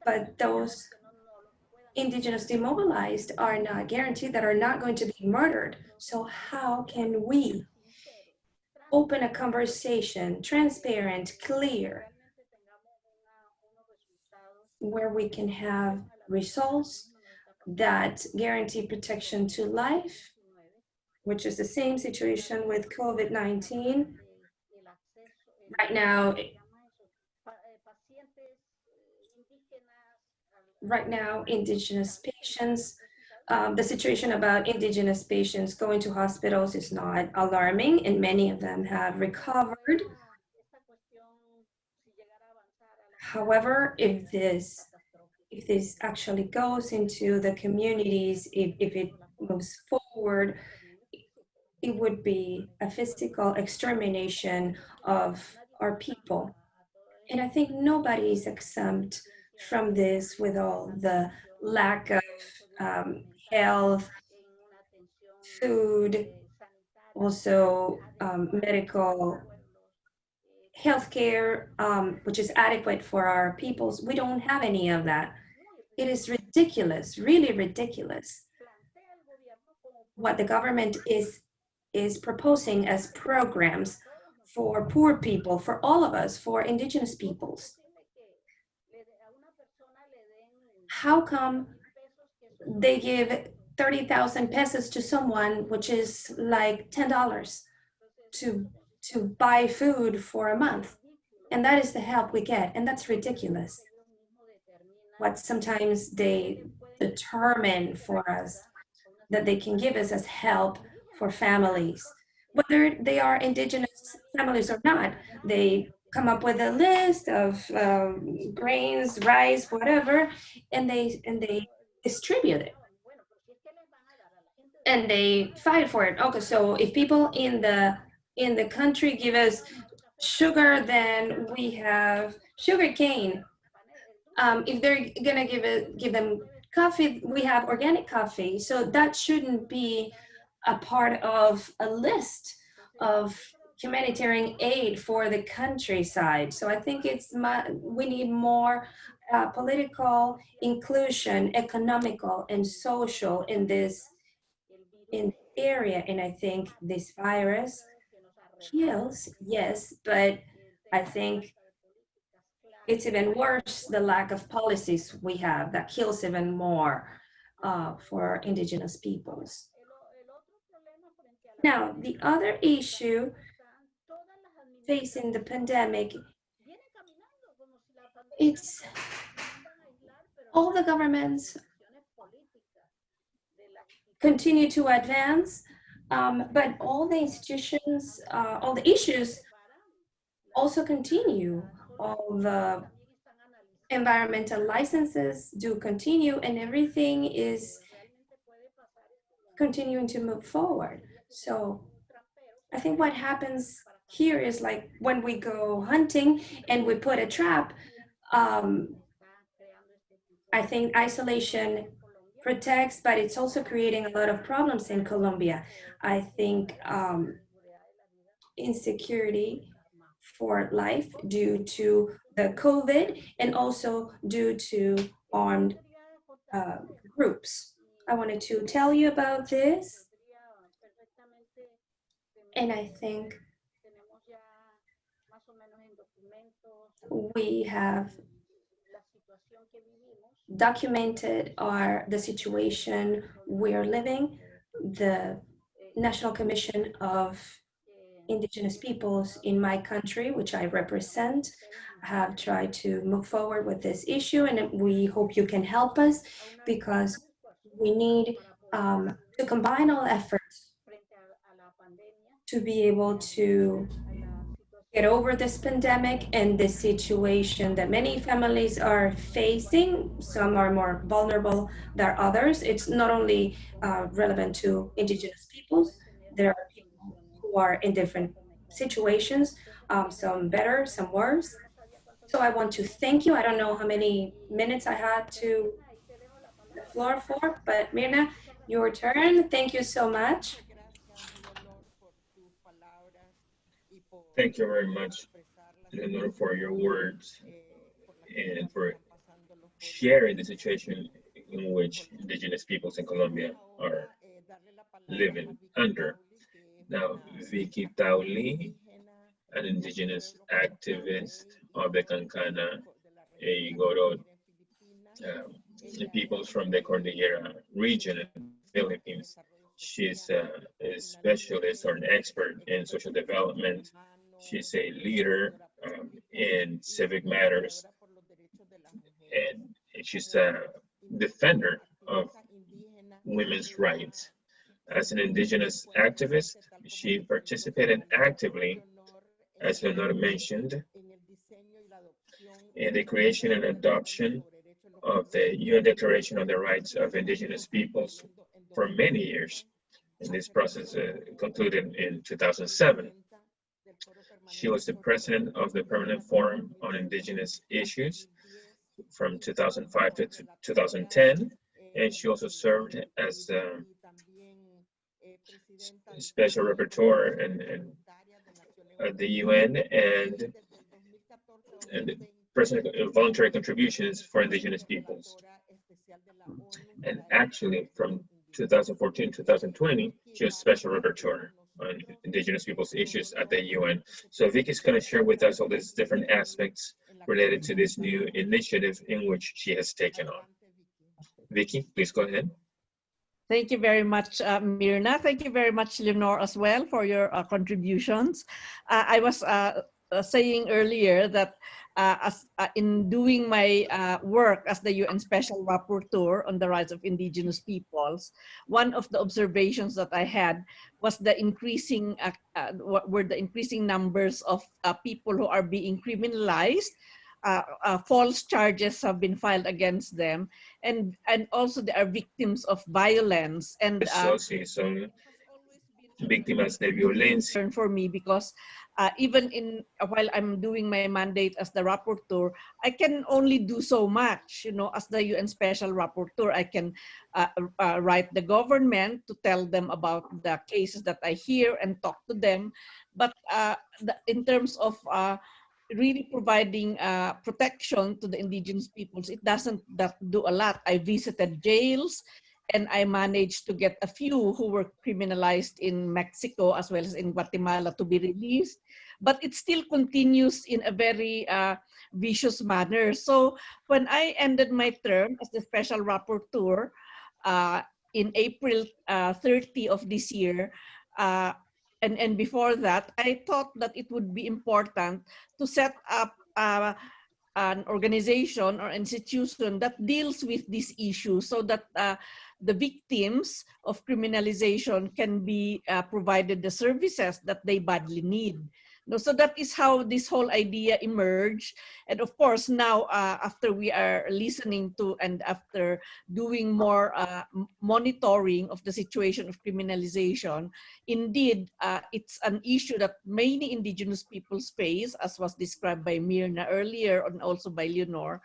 But those indigenous demobilized are not guaranteed that are not going to be murdered. So how can we open a conversation, transparent, clear, where we can have results that guarantee protection to life, which is the same situation with COVID-19. Right now, indigenous patients, the situation about indigenous patients going to hospitals is not alarming, and many of them have recovered. However, if this actually goes into the communities, if it moves forward, it would be a physical extermination of our people. And I think nobody is exempt from this, with all the lack of health, food, also medical healthcare, which is adequate for our peoples. We don't have any of that. It is ridiculous, really ridiculous, what the government is proposing as programs for poor people, for all of us, for indigenous peoples. How come they give 30,000 pesos to someone, which is like $10, to buy food for a month? And that is the help we get, and that's ridiculous. What sometimes they determine for us that they can give us as help for families, whether they are indigenous families or not. They come up with a list of grains, rice, whatever, and they distribute it. And they fight for it. Okay, so if people in the country give us sugar, then we have sugar cane. If they're gonna give them coffee, we have organic coffee. So that shouldn't be a part of a list of humanitarian aid for the countryside. So I think we need more political inclusion, economical and social in this area. And I think this virus kills, yes, but I think it's even worse, the lack of policies we have that kills even more for indigenous peoples. Now, the other issue facing the pandemic, it's all the governments continue to advance, but all the institutions, all the issues also continue. All the environmental licenses do continue, and everything is continuing to move forward. So I think what happens here is like when we go hunting and we put a trap, I think isolation protects, but it's also creating a lot of problems in Colombia. I think insecurity for life due to the COVID, and also due to armed groups. I wanted to tell you about this, and I think we have documented the situation we're living. The National Commission of Indigenous Peoples in my country, which I represent, have tried to move forward with this issue, and we hope you can help us because we need to combine all efforts to be able to get over this pandemic and this situation that many families are facing. Some are more vulnerable than others. It's not only relevant to Indigenous peoples. There are people who are in different situations, some better, some worse. So I want to thank you. I don't know how many minutes I had to the floor for, but Mirna, your turn. Thank you so much. Thank you very much, Leonor, for your words and for sharing the situation in which indigenous peoples in Colombia are living under. Now, Vicky Tauli, an indigenous activist of the Cancana a Goro peoples from the Cordillera region in the Philippines. She's a specialist or an expert in social development. She's a leader in civic matters, and she's a defender of women's rights. As an indigenous activist, she participated actively, as Leonora mentioned, in the creation and adoption of the UN Declaration on the Rights of Indigenous Peoples for many years. And this process concluded in 2007. She was the president of the Permanent Forum on Indigenous Issues from 2005 to 2010, and she also served as special rapporteur at the UN and president of voluntary contributions for indigenous peoples. And actually, from 2014 to 2020, she was special rapporteur on indigenous peoples issues at the UN. So Vicky's going to share with us all these different aspects related to this new initiative in which she has taken on. Vicky, please go ahead. Thank you very much, Mirna. Thank you very much, Leonor, as well, for your contributions. I was saying earlier that in doing my work as the UN Special Rapporteur on the rights of indigenous peoples, one of the observations that I had was the increasing numbers of people who are being criminalized. False charges have been filed against them, and also they are victims of violence. And son víctimas de violencia. For me, because even while I'm doing my mandate as the rapporteur, I can only do so much. You know, as the UN Special Rapporteur, I can write the government to tell them about the cases that I hear and talk to them. But in terms of really providing protection to the indigenous peoples, it doesn't do a lot. I visited jails, and I managed to get a few who were criminalized in Mexico as well as in Guatemala to be released. But it still continues in a very vicious manner. So when I ended my term as the special rapporteur in April 30 of this year, and before that, I thought that it would be important to set up an organization or institution that deals with this issue so that the victims of criminalization can be provided the services that they badly need. So that is how this whole idea emerged. And of course, now after we are listening to and after doing more monitoring of the situation of criminalization, indeed, it's an issue that many indigenous peoples face, as was described by Mirna earlier and also by Leonor.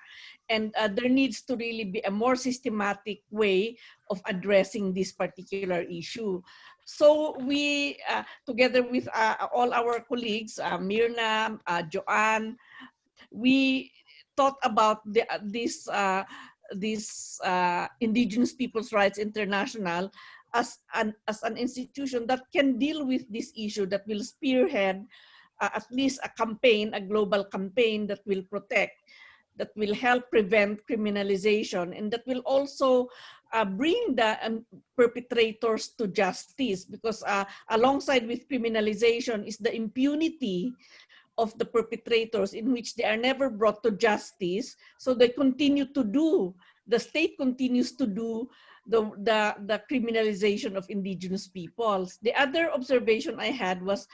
And there needs to really be a more systematic way of addressing this particular issue. So we, together with all our colleagues, Mirna, Joanne, we thought about this Indigenous Peoples' Rights International as an institution that can deal with this issue, that will spearhead at least a campaign, a global campaign that will protect, that will help prevent criminalization, and that will also bring the perpetrators to justice, because alongside with criminalization is the impunity of the perpetrators, in which they are never brought to justice. So they continue to do, the state continues to do the criminalization of indigenous peoples. The other observation I had was,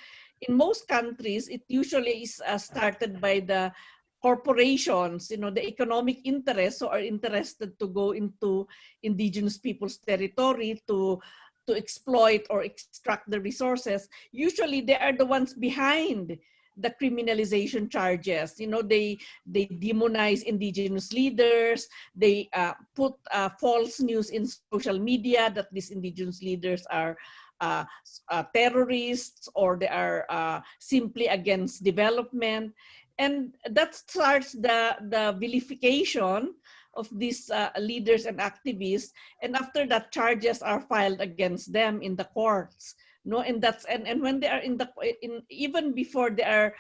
in most countries, it usually is started by the corporations, the economic interests who are interested to go into indigenous people's territory to exploit or extract the resources. Usually they are the ones behind the criminalization charges. They demonize indigenous leaders. They put false news in social media that these indigenous leaders are terrorists, or they are simply against development. And that starts the vilification of these leaders and activists. And after that, charges are filed against them in the courts. No, and that's and when they are even before they are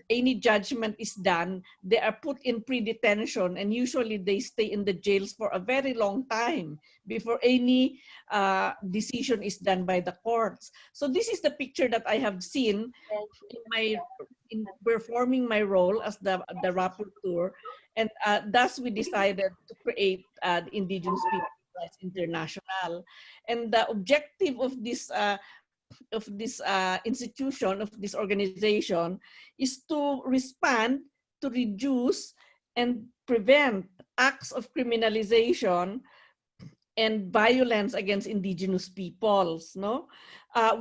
any judgment is done, they are put in pre-detention, and usually they stay in the jails for a very long time before any decision is done by the courts. So this is the picture that I have seen in performing my role as the rapporteur, and thus we decided to create the Indigenous Peoples Rights International, and the objective of this institution, of this organization, is to respond, to reduce and prevent acts of criminalization and violence against indigenous peoples.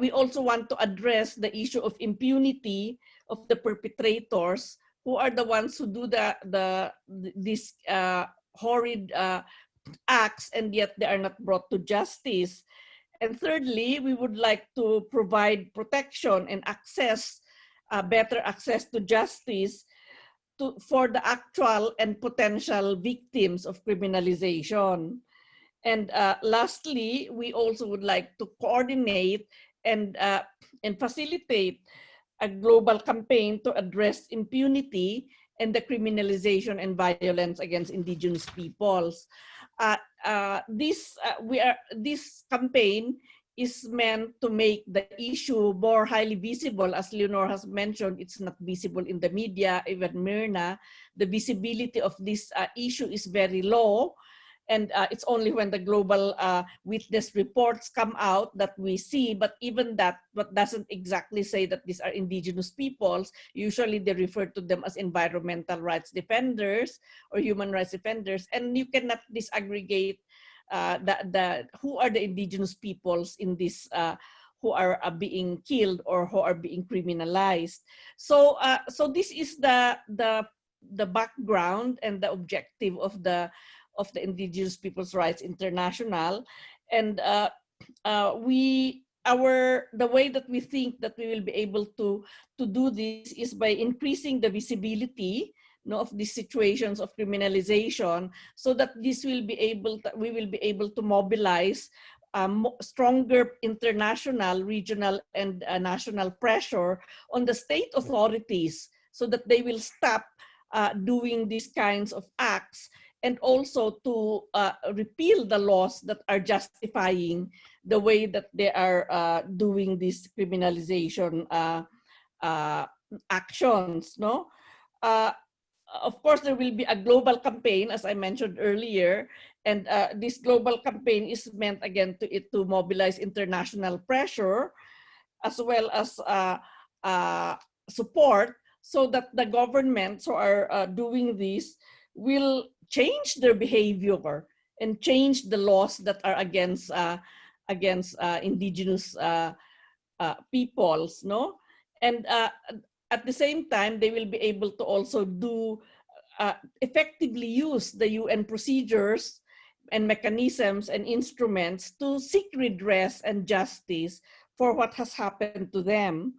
We also want to address the issue of impunity of the perpetrators, who are the ones who do these horrid acts, and yet they are not brought to justice. And thirdly, we would like to provide protection and access, better access to justice for the actual and potential victims of criminalization. And lastly, we also would like to coordinate and facilitate a global campaign to address impunity and the criminalization and violence against indigenous peoples. This campaign is meant to make the issue more highly visible. As Leonor has mentioned, it's not visible in the media, even Myrna. The visibility of this issue is very low. And it's only when the global witness reports come out that we see, but even that doesn't exactly say that these are indigenous peoples. Usually they refer to them as environmental rights defenders or human rights defenders, and you cannot disaggregate who are the indigenous peoples in this who are being killed or who are being criminalized. So this is the background and the objective of the Indigenous Peoples' Rights International. And the way that we think that we will be able to do this is by increasing the visibility of these situations of criminalization, so that we will be able to mobilize stronger international, regional, and national pressure on the state authorities, so that they will stop doing these kinds of acts, and also to repeal the laws that are justifying the way that they are doing these criminalization actions. Of course, there will be a global campaign, as I mentioned earlier, and this global campaign is meant again to mobilize international pressure, as well as support, so that the governments who are doing this will change their behavior and change the laws that are against indigenous peoples, and at the same time they will be able to also do effectively use the UN procedures and mechanisms and instruments to seek redress and justice for what has happened to them,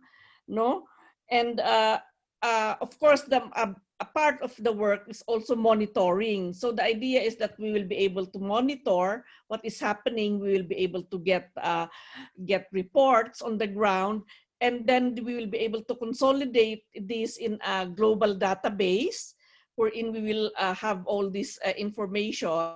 and of course, a part of the work is also monitoring. So the idea is that we will be able to monitor what is happening. We will be able to get reports on the ground, and then we will be able to consolidate this in a global database, wherein we will have all this information.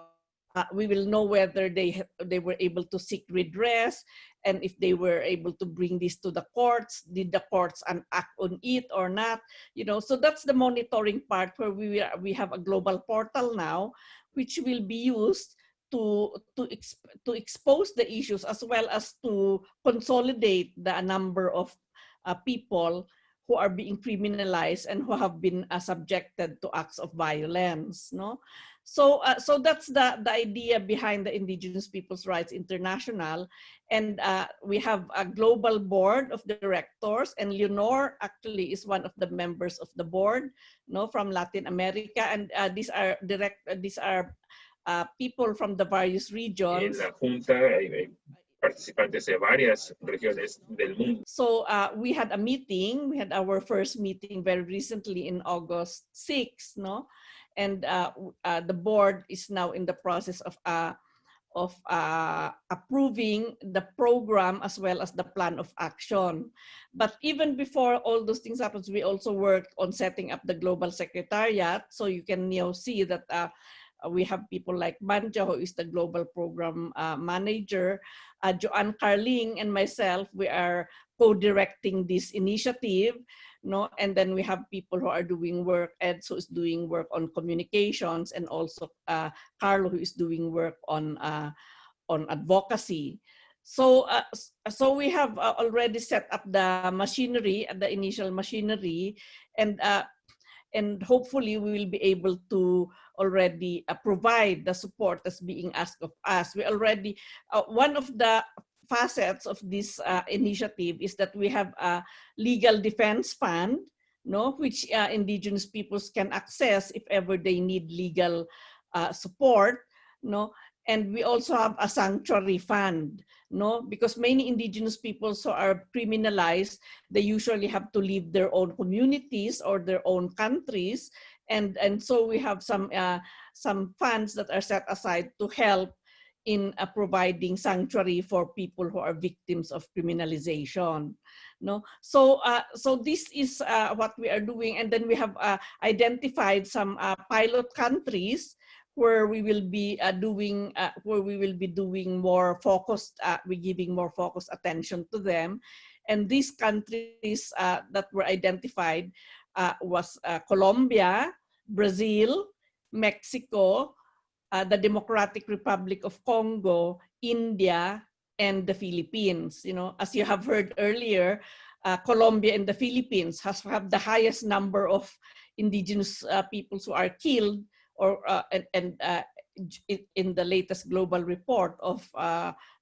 We will know whether they were able to seek redress, and if they were able to bring this to the courts, did the courts act on it or not? So that's the monitoring part, where we have a global portal now, which will be used to expose the issues, as well as to consolidate the number of people who are being criminalized and who have been subjected to acts of violence. So that's the idea behind the Indigenous Peoples' Rights International. And we have a global board of directors, and Leonor actually is one of the members of the board, from Latin America. And these are people from the various regions. En la Junta hay participantes de varias regiones del mundo. So we had a meeting. We had our first meeting very recently in August 6, and the board is now in the process of approving the program as well as the plan of action. But even before all those things happen, we also worked on setting up the global secretariat. So you can see that we have people like Manja, who is the global program manager. Joanne Carling and myself, we are co-directing this initiative. And then we have people who are doing work. Ed, who is doing work on communications, and also Carlo, who is doing work on advocacy. So we have already set up the machinery, the initial machinery, and hopefully we will be able to already provide the support that's being asked of us. We already, one of the facets of this initiative is that we have a legal defense fund, which Indigenous peoples can access if ever they need legal support, and we also have a sanctuary fund, because many Indigenous peoples who are criminalized, they usually have to leave their own communities or their own countries, and so we have some funds that are set aside to help in providing sanctuary for people who are victims of criminalization. So this is what we are doing, and then we have identified some pilot countries where we will be doing more focused, we're giving more focused attention to them. And these countries that were identified was Colombia, Brazil, Mexico, the Democratic Republic of Congo, India, and the Philippines. As you have heard earlier, Colombia and the Philippines have the highest number of Indigenous peoples who are killed, or in the latest global report of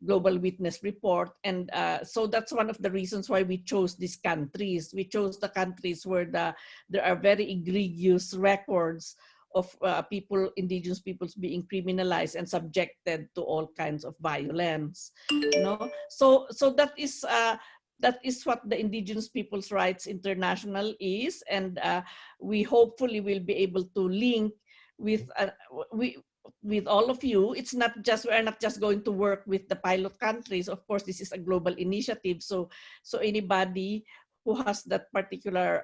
Global Witness report. And so that's one of the reasons why we chose these countries. We chose the countries where there are very egregious records of Indigenous peoples being criminalized and subjected to all kinds of violence. So that is what the Indigenous Peoples' Rights International is, and we hopefully will be able to link with all of you. It's not just, we're not just going to work with the pilot countries. Of course, this is a global initiative. So anybody who has that particular,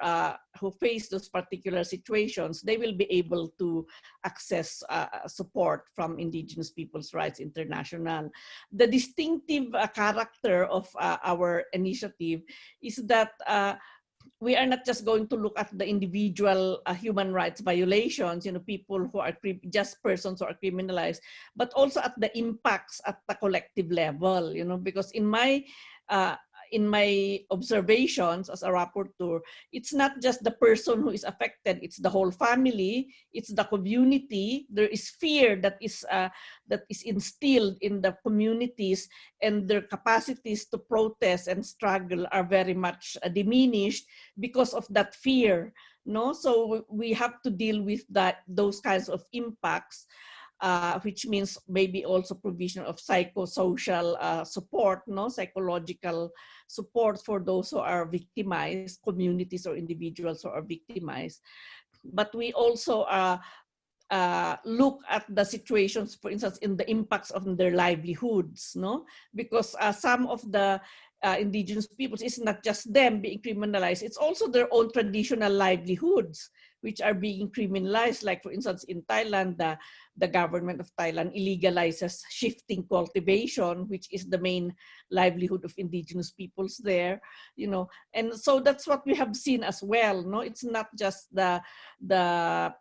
who face those particular situations, they will be able to access support from Indigenous Peoples' Rights International. The distinctive character of our initiative is that we are not just going to look at the individual human rights violations, people who are just persons who are criminalized, but also at the impacts at the collective level, because in my observations as a rapporteur, it's not just the person who is affected, it's the whole family, it's the community. There is fear that is instilled in the communities, and their capacities to protest and struggle are very much diminished because of that fear. So we have to deal with those kinds of impacts. Which means maybe also provision of psychosocial support, psychological support for those who are victimized, communities or individuals who are victimized. but we also look at the situations, for instance, in the impacts of their livelihoods, no? Because some of the indigenous peoples, it's not just them being criminalized, it's also their own traditional livelihoods which are being criminalized. Like for instance, in Thailand, the government of Thailand illegalizes shifting cultivation, which is the main livelihood of indigenous peoples there, you know. And so that's what we have seen as well, no? It's not just the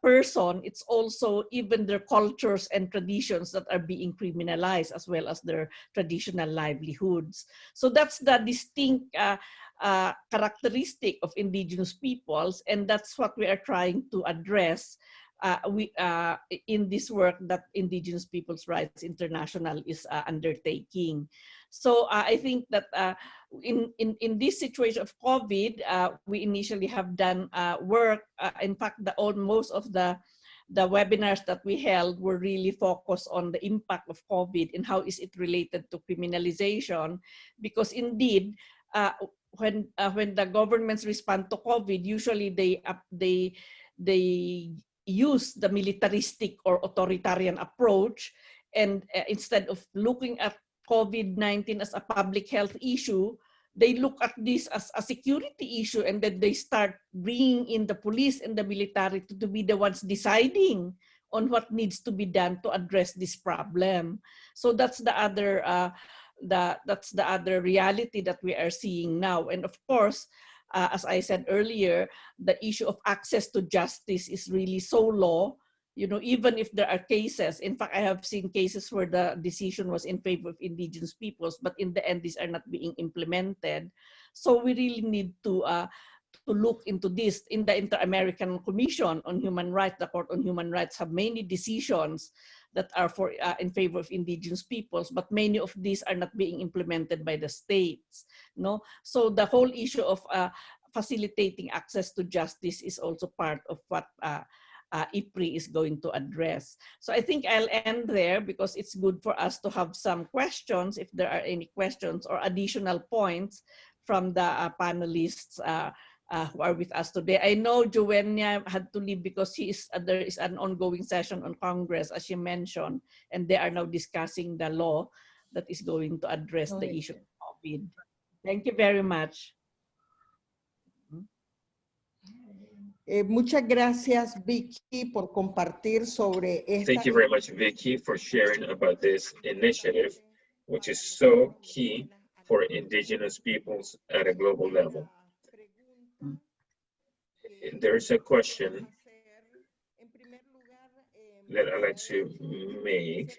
person, it's also even their cultures and traditions that are being criminalized, as well as their traditional livelihoods. So that's the distinct characteristic of indigenous peoples, and that's what we are trying to address in this work that Indigenous Peoples' Rights International is undertaking. So I think that in this situation of COVID, we initially have done work. In fact, most of the webinars that we held were really focused on the impact of COVID and how is it related to criminalization, because indeed, when the governments respond to COVID, usually they use the militaristic or authoritarian approach, and instead of looking at COVID-19 as a public health issue, they look at this as a security issue, and then they start bringing in the police and the military to be the ones deciding on what needs to be done to address this problem. So that's the other reality that we are seeing now. And of course, as I said earlier, the issue of access to justice is really so low. You know, even if there are cases, in fact, I have seen cases where the decision was in favor of indigenous peoples, but in the end, these are not being implemented. So we really need to look into this. In the Inter-American Commission on Human Rights, the Court on Human Rights have many decisions that are in favor of indigenous peoples, but many of these are not being implemented by the states. No, so the whole issue of facilitating access to justice is also part of what IPRI is going to address. So I think I'll end there, because it's good for us to have some questions, if there are any questions or additional points from the panelists who are with us today. I know Joenia had to leave because there is an ongoing session on Congress, as she mentioned, and they are now discussing the law that is going to address the issue of COVID. Thank you very much. Muchas gracias, Vicky, por compartir sobre esta. Thank you very much, Vicky, for sharing about this initiative, which is so key for indigenous peoples at a global level. There's a question that I'd like to make.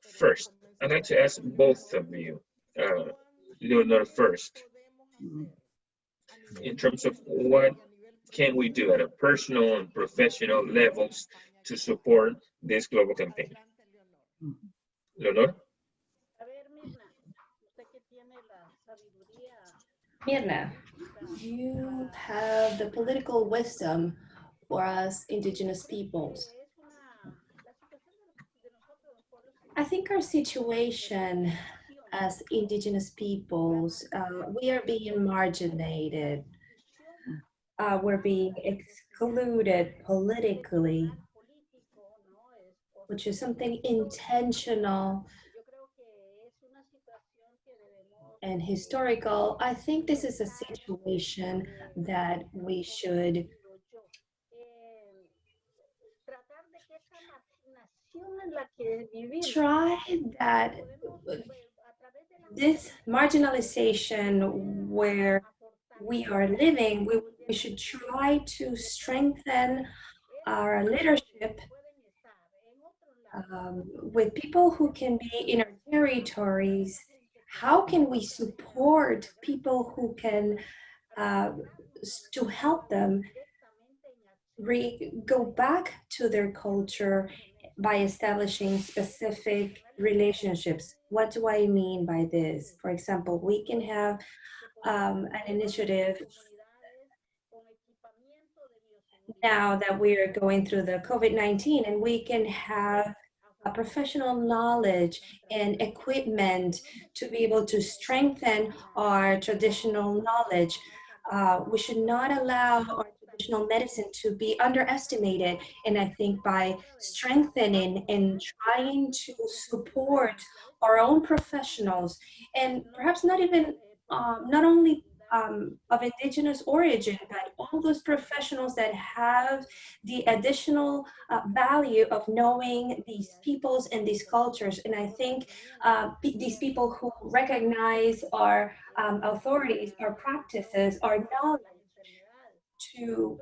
First, I'd like to ask both of you, Leonor first, in terms of what can we do at a personal and professional levels to support this global campaign. Leonor? Mirna, you have the political wisdom for us indigenous peoples. I think our situation as indigenous peoples, we are being marginated. We're being excluded politically, which is something intentional and historical. I think this is a situation that we should try that this marginalization where we are living, we should try to strengthen our leadership with people who can be in our territories. How can we support people who can, to help them go back to their culture by establishing specific relationships? What do I mean by this? For example, we can have an initiative now that we are going through the COVID-19, and we can have a professional knowledge and equipment to be able to strengthen our traditional knowledge. We should not allow our traditional medicine to be underestimated. And I think by strengthening and trying to support our own professionals, and perhaps not even, not only of indigenous origin, but all those professionals that have the additional value of knowing these peoples and these cultures. And I think these people who recognize our authorities, our practices, our knowledge to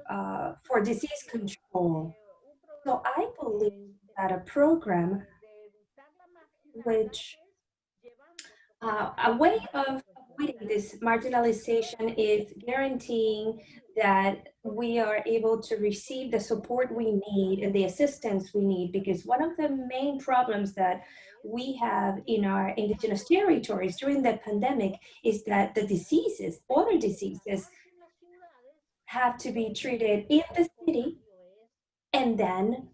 for disease control. So I believe that a program which a way of avoiding this marginalization is guaranteeing that we are able to receive the support we need and the assistance we need, because one of the main problems that we have in our indigenous territories during the pandemic is that the diseases, other diseases, have to be treated in the city, and then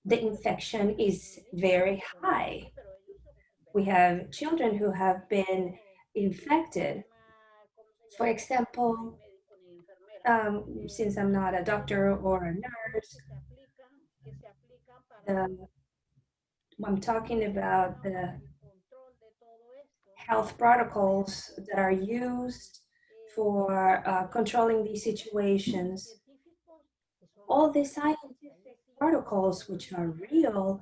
the infection is very high. We have children who have been infected. For example, since I'm not a doctor or a nurse, I'm talking about the health protocols that are used for controlling these situations. All the scientific protocols, which are real,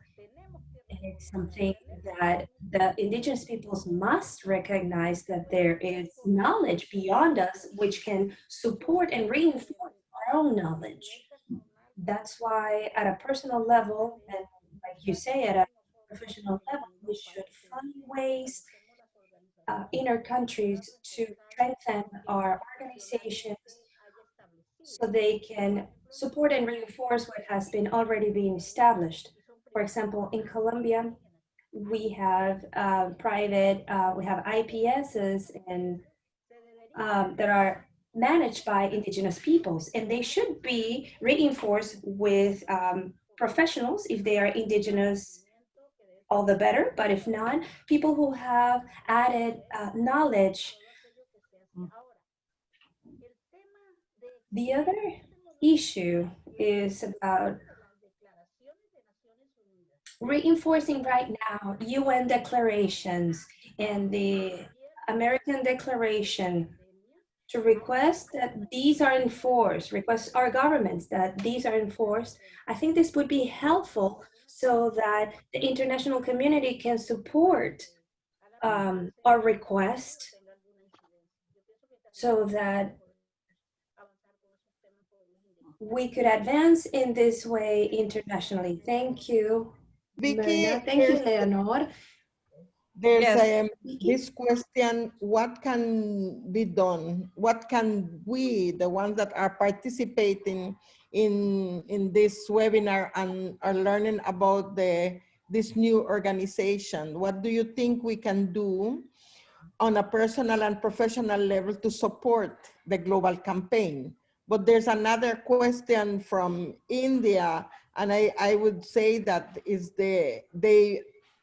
and it's something that the indigenous peoples must recognize, that there is knowledge beyond us which can support and reinforce our own knowledge. That's why at a personal level, and like you say, at a professional level, we should find ways in our countries to strengthen our organizations so they can support and reinforce what has been already been established. For example, in Colombia, we have private, we have IPSs and that are managed by indigenous peoples, and they should be reinforced with professionals. If they are indigenous, all the better, but if not, people who have added knowledge. The other issue is about reinforcing right now UN declarations and the American Declaration to request that these are enforced, request our governments that these are enforced. I think this would be helpful so that the international community can support our request, so that we could advance in this way internationally. Thank you, Vicky, Myrna. Thank you, Leonor. There's Yes. this question, what can be done? What can we, the ones that are participating in this webinar and are learning about this new organization, what do you think we can do on a personal and professional level to support the global campaign? But there's another question from India, and I would say that is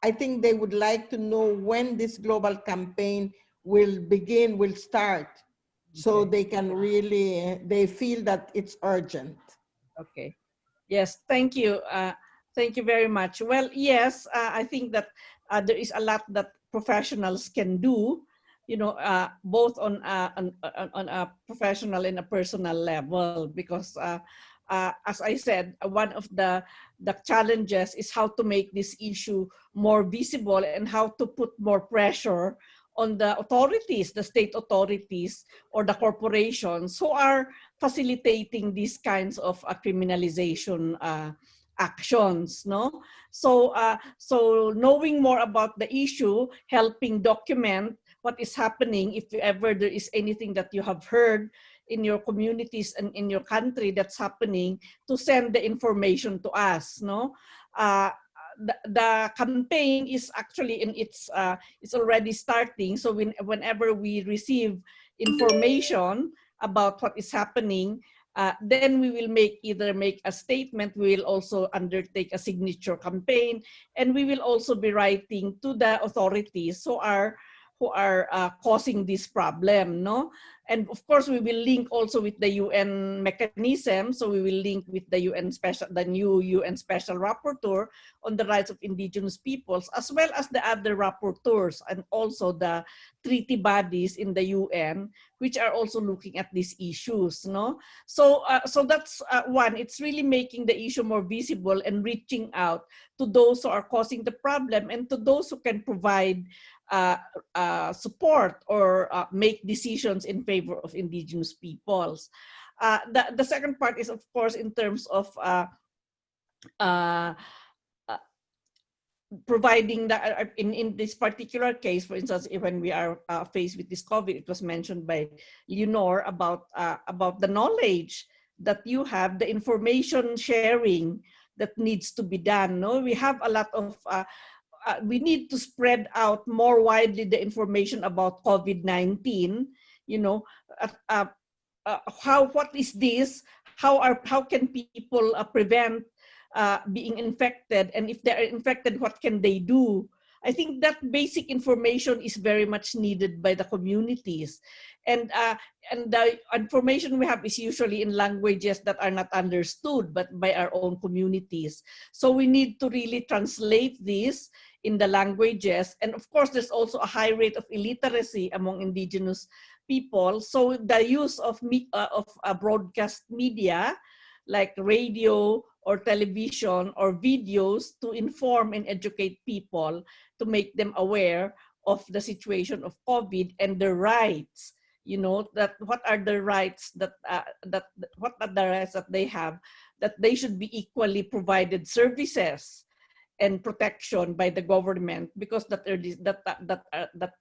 I think they would like to know when this global campaign will begin, will start, so they can really, they feel that it's urgent. Okay. Yes, thank you. Thank you very much. Well, yes, I think that there is a lot that professionals can do, you know, both on a professional and a personal level, because as I said, one of the challenges is how to make this issue more visible and how to put more pressure on the authorities, the state authorities or the corporations who are facilitating these kinds of criminalization actions, no? So, so knowing more about the issue, helping document what is happening, if ever there is anything that you have heard in your communities and in your country that's happening, to send the information to us, no? The campaign is actually in its it's already starting. So whenever we receive information about what is happening, then we will either make a statement, we will also undertake a signature campaign, and we will also be writing to the authorities who are causing this problem, no? And of course, we will link also with the UN mechanism. So we will link with the new UN Special Rapporteur on the rights of indigenous peoples, as well as the other rapporteurs and also the treaty bodies in the UN, which are also looking at these issues, no? So, so that's one. It's really making the issue more visible and reaching out to those who are causing the problem and to those who can provide support or make decisions in favor of indigenous peoples. The second part is, of course, in terms of providing the, in this particular case, for instance, when we are faced with this COVID, it was mentioned by Leonor about the knowledge that you have, the information sharing that needs to be done. No, we have a lot of we need to spread out more widely the information about COVID-19. You know, what is this? How can people prevent being infected, and if they are infected, what can they do? I think that basic information is very much needed by the communities, and the information we have is usually in languages that are not understood but by our own communities. So we need to really translate this in the languages, and of course there's also a high rate of illiteracy among indigenous people. So the use of broadcast media like radio or television or videos to inform and educate people, to make them aware of the situation of COVID and their rights. You know, that what are the rights that what are the rights that they have, that they should be equally provided services and protection by the government, because that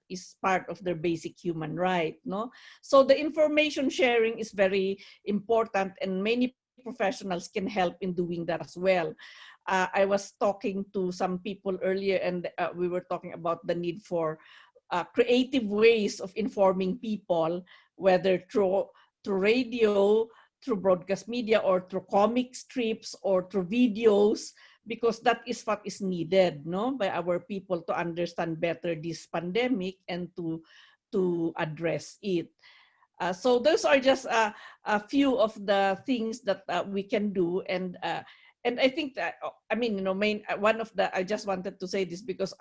is part of their basic human right. No, so the information sharing is very important, and many professionals can help in doing that as well. I was talking to some people earlier, and we were talking about the need for creative ways of informing people, whether through radio, through broadcast media, or through comic strips, or through videos, because that is what is needed, no, by our people to understand better this pandemic and to address it. So those are just a few of the things that we can do, and I think that, I mean, you know, one of the, I just wanted to say this because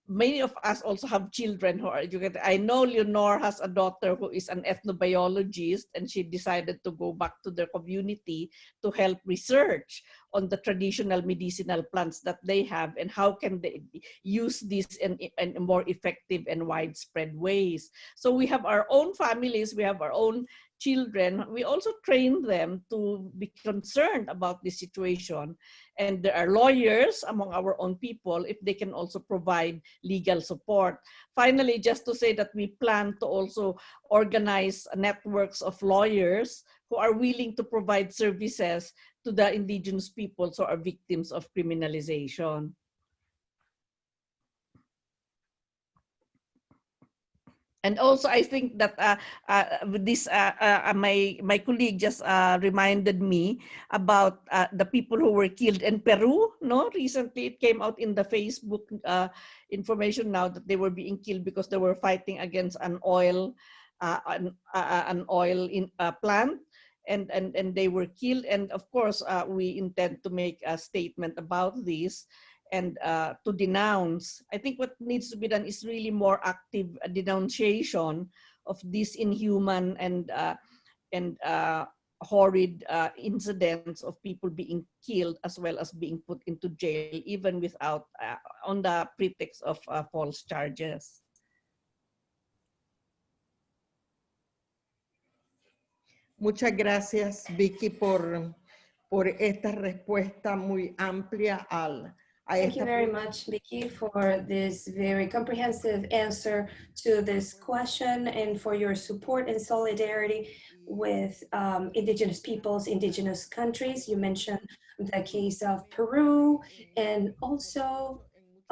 many of us also have children who are educated. I know Leonor has a daughter who is an ethnobiologist, and she decided to go back to their community to help research on the traditional medicinal plants that they have and how can they use this in more effective and widespread ways. So we have our own families, we have our own children, we also train them to be concerned about this situation. And there are lawyers among our own people, if they can also provide legal support. Finally, just to say that we plan to also organize networks of lawyers who are willing to provide services to the indigenous peoples who are victims of criminalization. And also, I think that this my colleague just reminded me about the people who were killed in Peru. No, recently it came out in the Facebook information now that they were being killed because they were fighting against an oil plant, and they were killed. And of course, we intend to make a statement about this and to denounce. I think what needs to be done is really more active denunciation of these inhuman and horrid incidents of people being killed as well as being put into jail, even without on the pretext of false charges. Muchas gracias, Vicky, por esta respuesta muy amplia Thank you very much, Vicky, for this very comprehensive answer to this question and for your support and solidarity with indigenous peoples, indigenous countries. You mentioned the case of Peru, and also,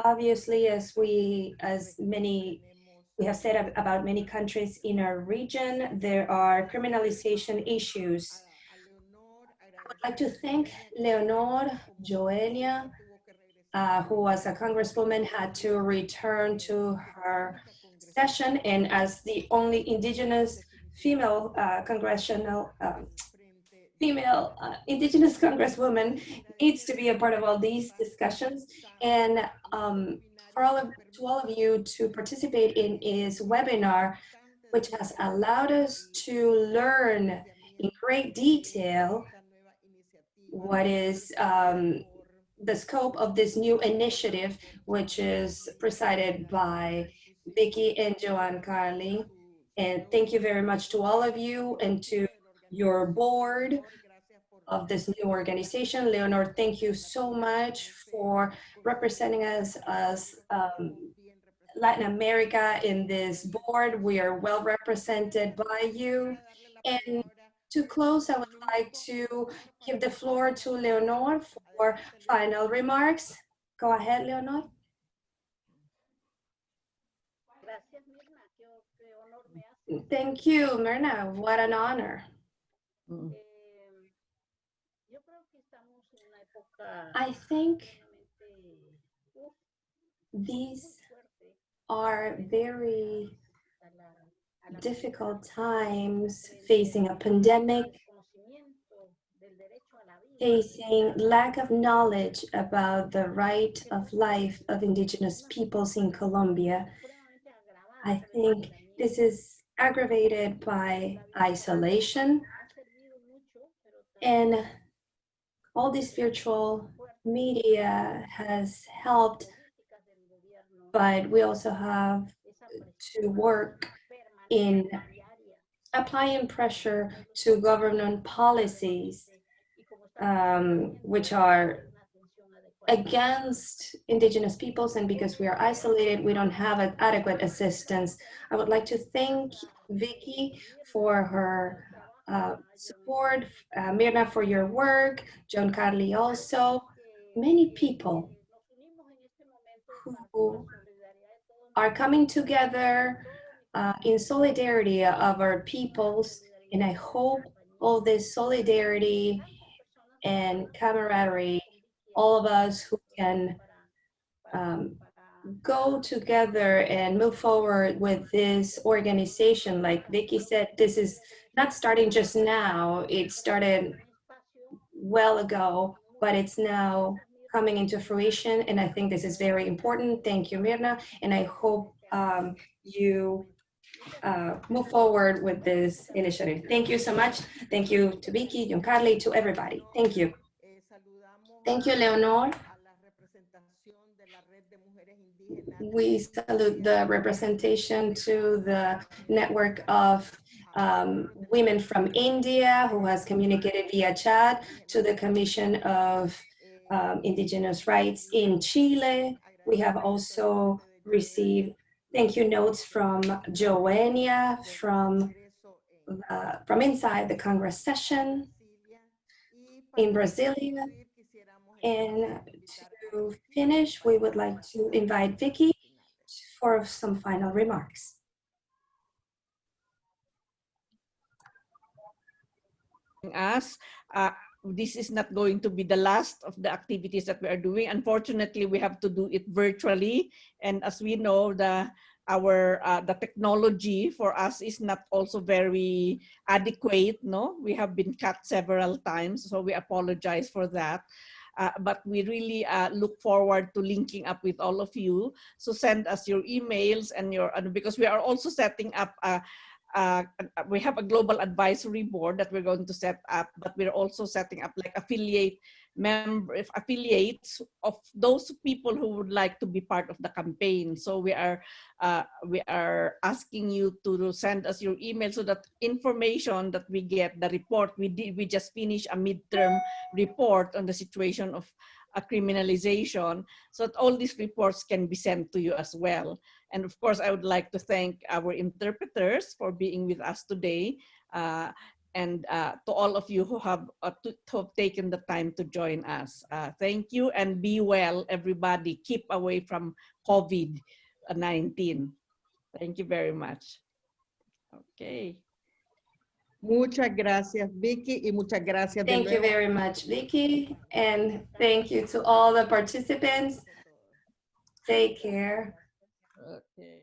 obviously, as we have said about many countries in our region, there are criminalization issues. I would like to thank Leonor Joelia, who as a congresswoman had to return to her session, and as the only indigenous female indigenous congresswoman needs to be a part of all these discussions. And to all of you to participate in his webinar, which has allowed us to learn in great detail what is the scope of this new initiative, which is presided by Vicky and Joanne Carly. And thank you very much to all of you and to your board of this new organization. Leonor, thank you so much for representing us as Latin America in this board. We are well represented by you. And to close, I would like to give the floor to Leonor for final remarks. Go ahead, Leonor. Thank you, Myrna. What an honor. I think these are very difficult times, facing a pandemic, facing lack of knowledge about the right of life of indigenous peoples in Colombia. I think this is aggravated by isolation, and all this virtual media has helped, but we also have to work in applying pressure to government policies which are against indigenous peoples, and because we are isolated, we don't have adequate assistance. I would like to thank Vicky for her support, Mirna for your work, John Carly also, many people who are coming together in solidarity of our peoples, and I hope all this solidarity and camaraderie, all of us who can go together and move forward with this organization. Like Vicky said, this is not starting just now. It started well ago, but it's now coming into fruition, and I think this is very important. Thank you, Mirna, and I hope you move forward with this initiative. Thank you so much. Thank you to Vicky, John Carly, to everybody. Thank you. Thank you, Leonor. We salute the representation to the network of women from India who has communicated via chat, to the Commission of Indigenous Rights in Chile. We have also received thank you notes from Joania from inside the Congress session in Brasilia. And to finish, we would like to invite Vicky for some final remarks. This is not going to be the last of the activities that we are doing. Unfortunately, we have to do it virtually. And as we know, the technology for us is not also very adequate. No, we have been cut several times, so we apologize for that. But we really look forward to linking up with all of you. So send us your emails and because we are also setting up we have a global advisory board that we're going to set up, but we're also setting up like affiliates of those people who would like to be part of the campaign. So we are asking you to send us your email so that information that we get, the report we just finished a midterm report on the situation of criminalization, so that all these reports can be sent to you as well. And of course, I would like to thank our interpreters for being with us today, and to all of you who have taken the time to join us. Thank you, and be well, everybody. Keep away from COVID-19. Thank you very much. Okay. Muchas gracias, Vicky, y muchas gracias. Thank you very much, Vicky, and thank you to all the participants. Take care. Okay.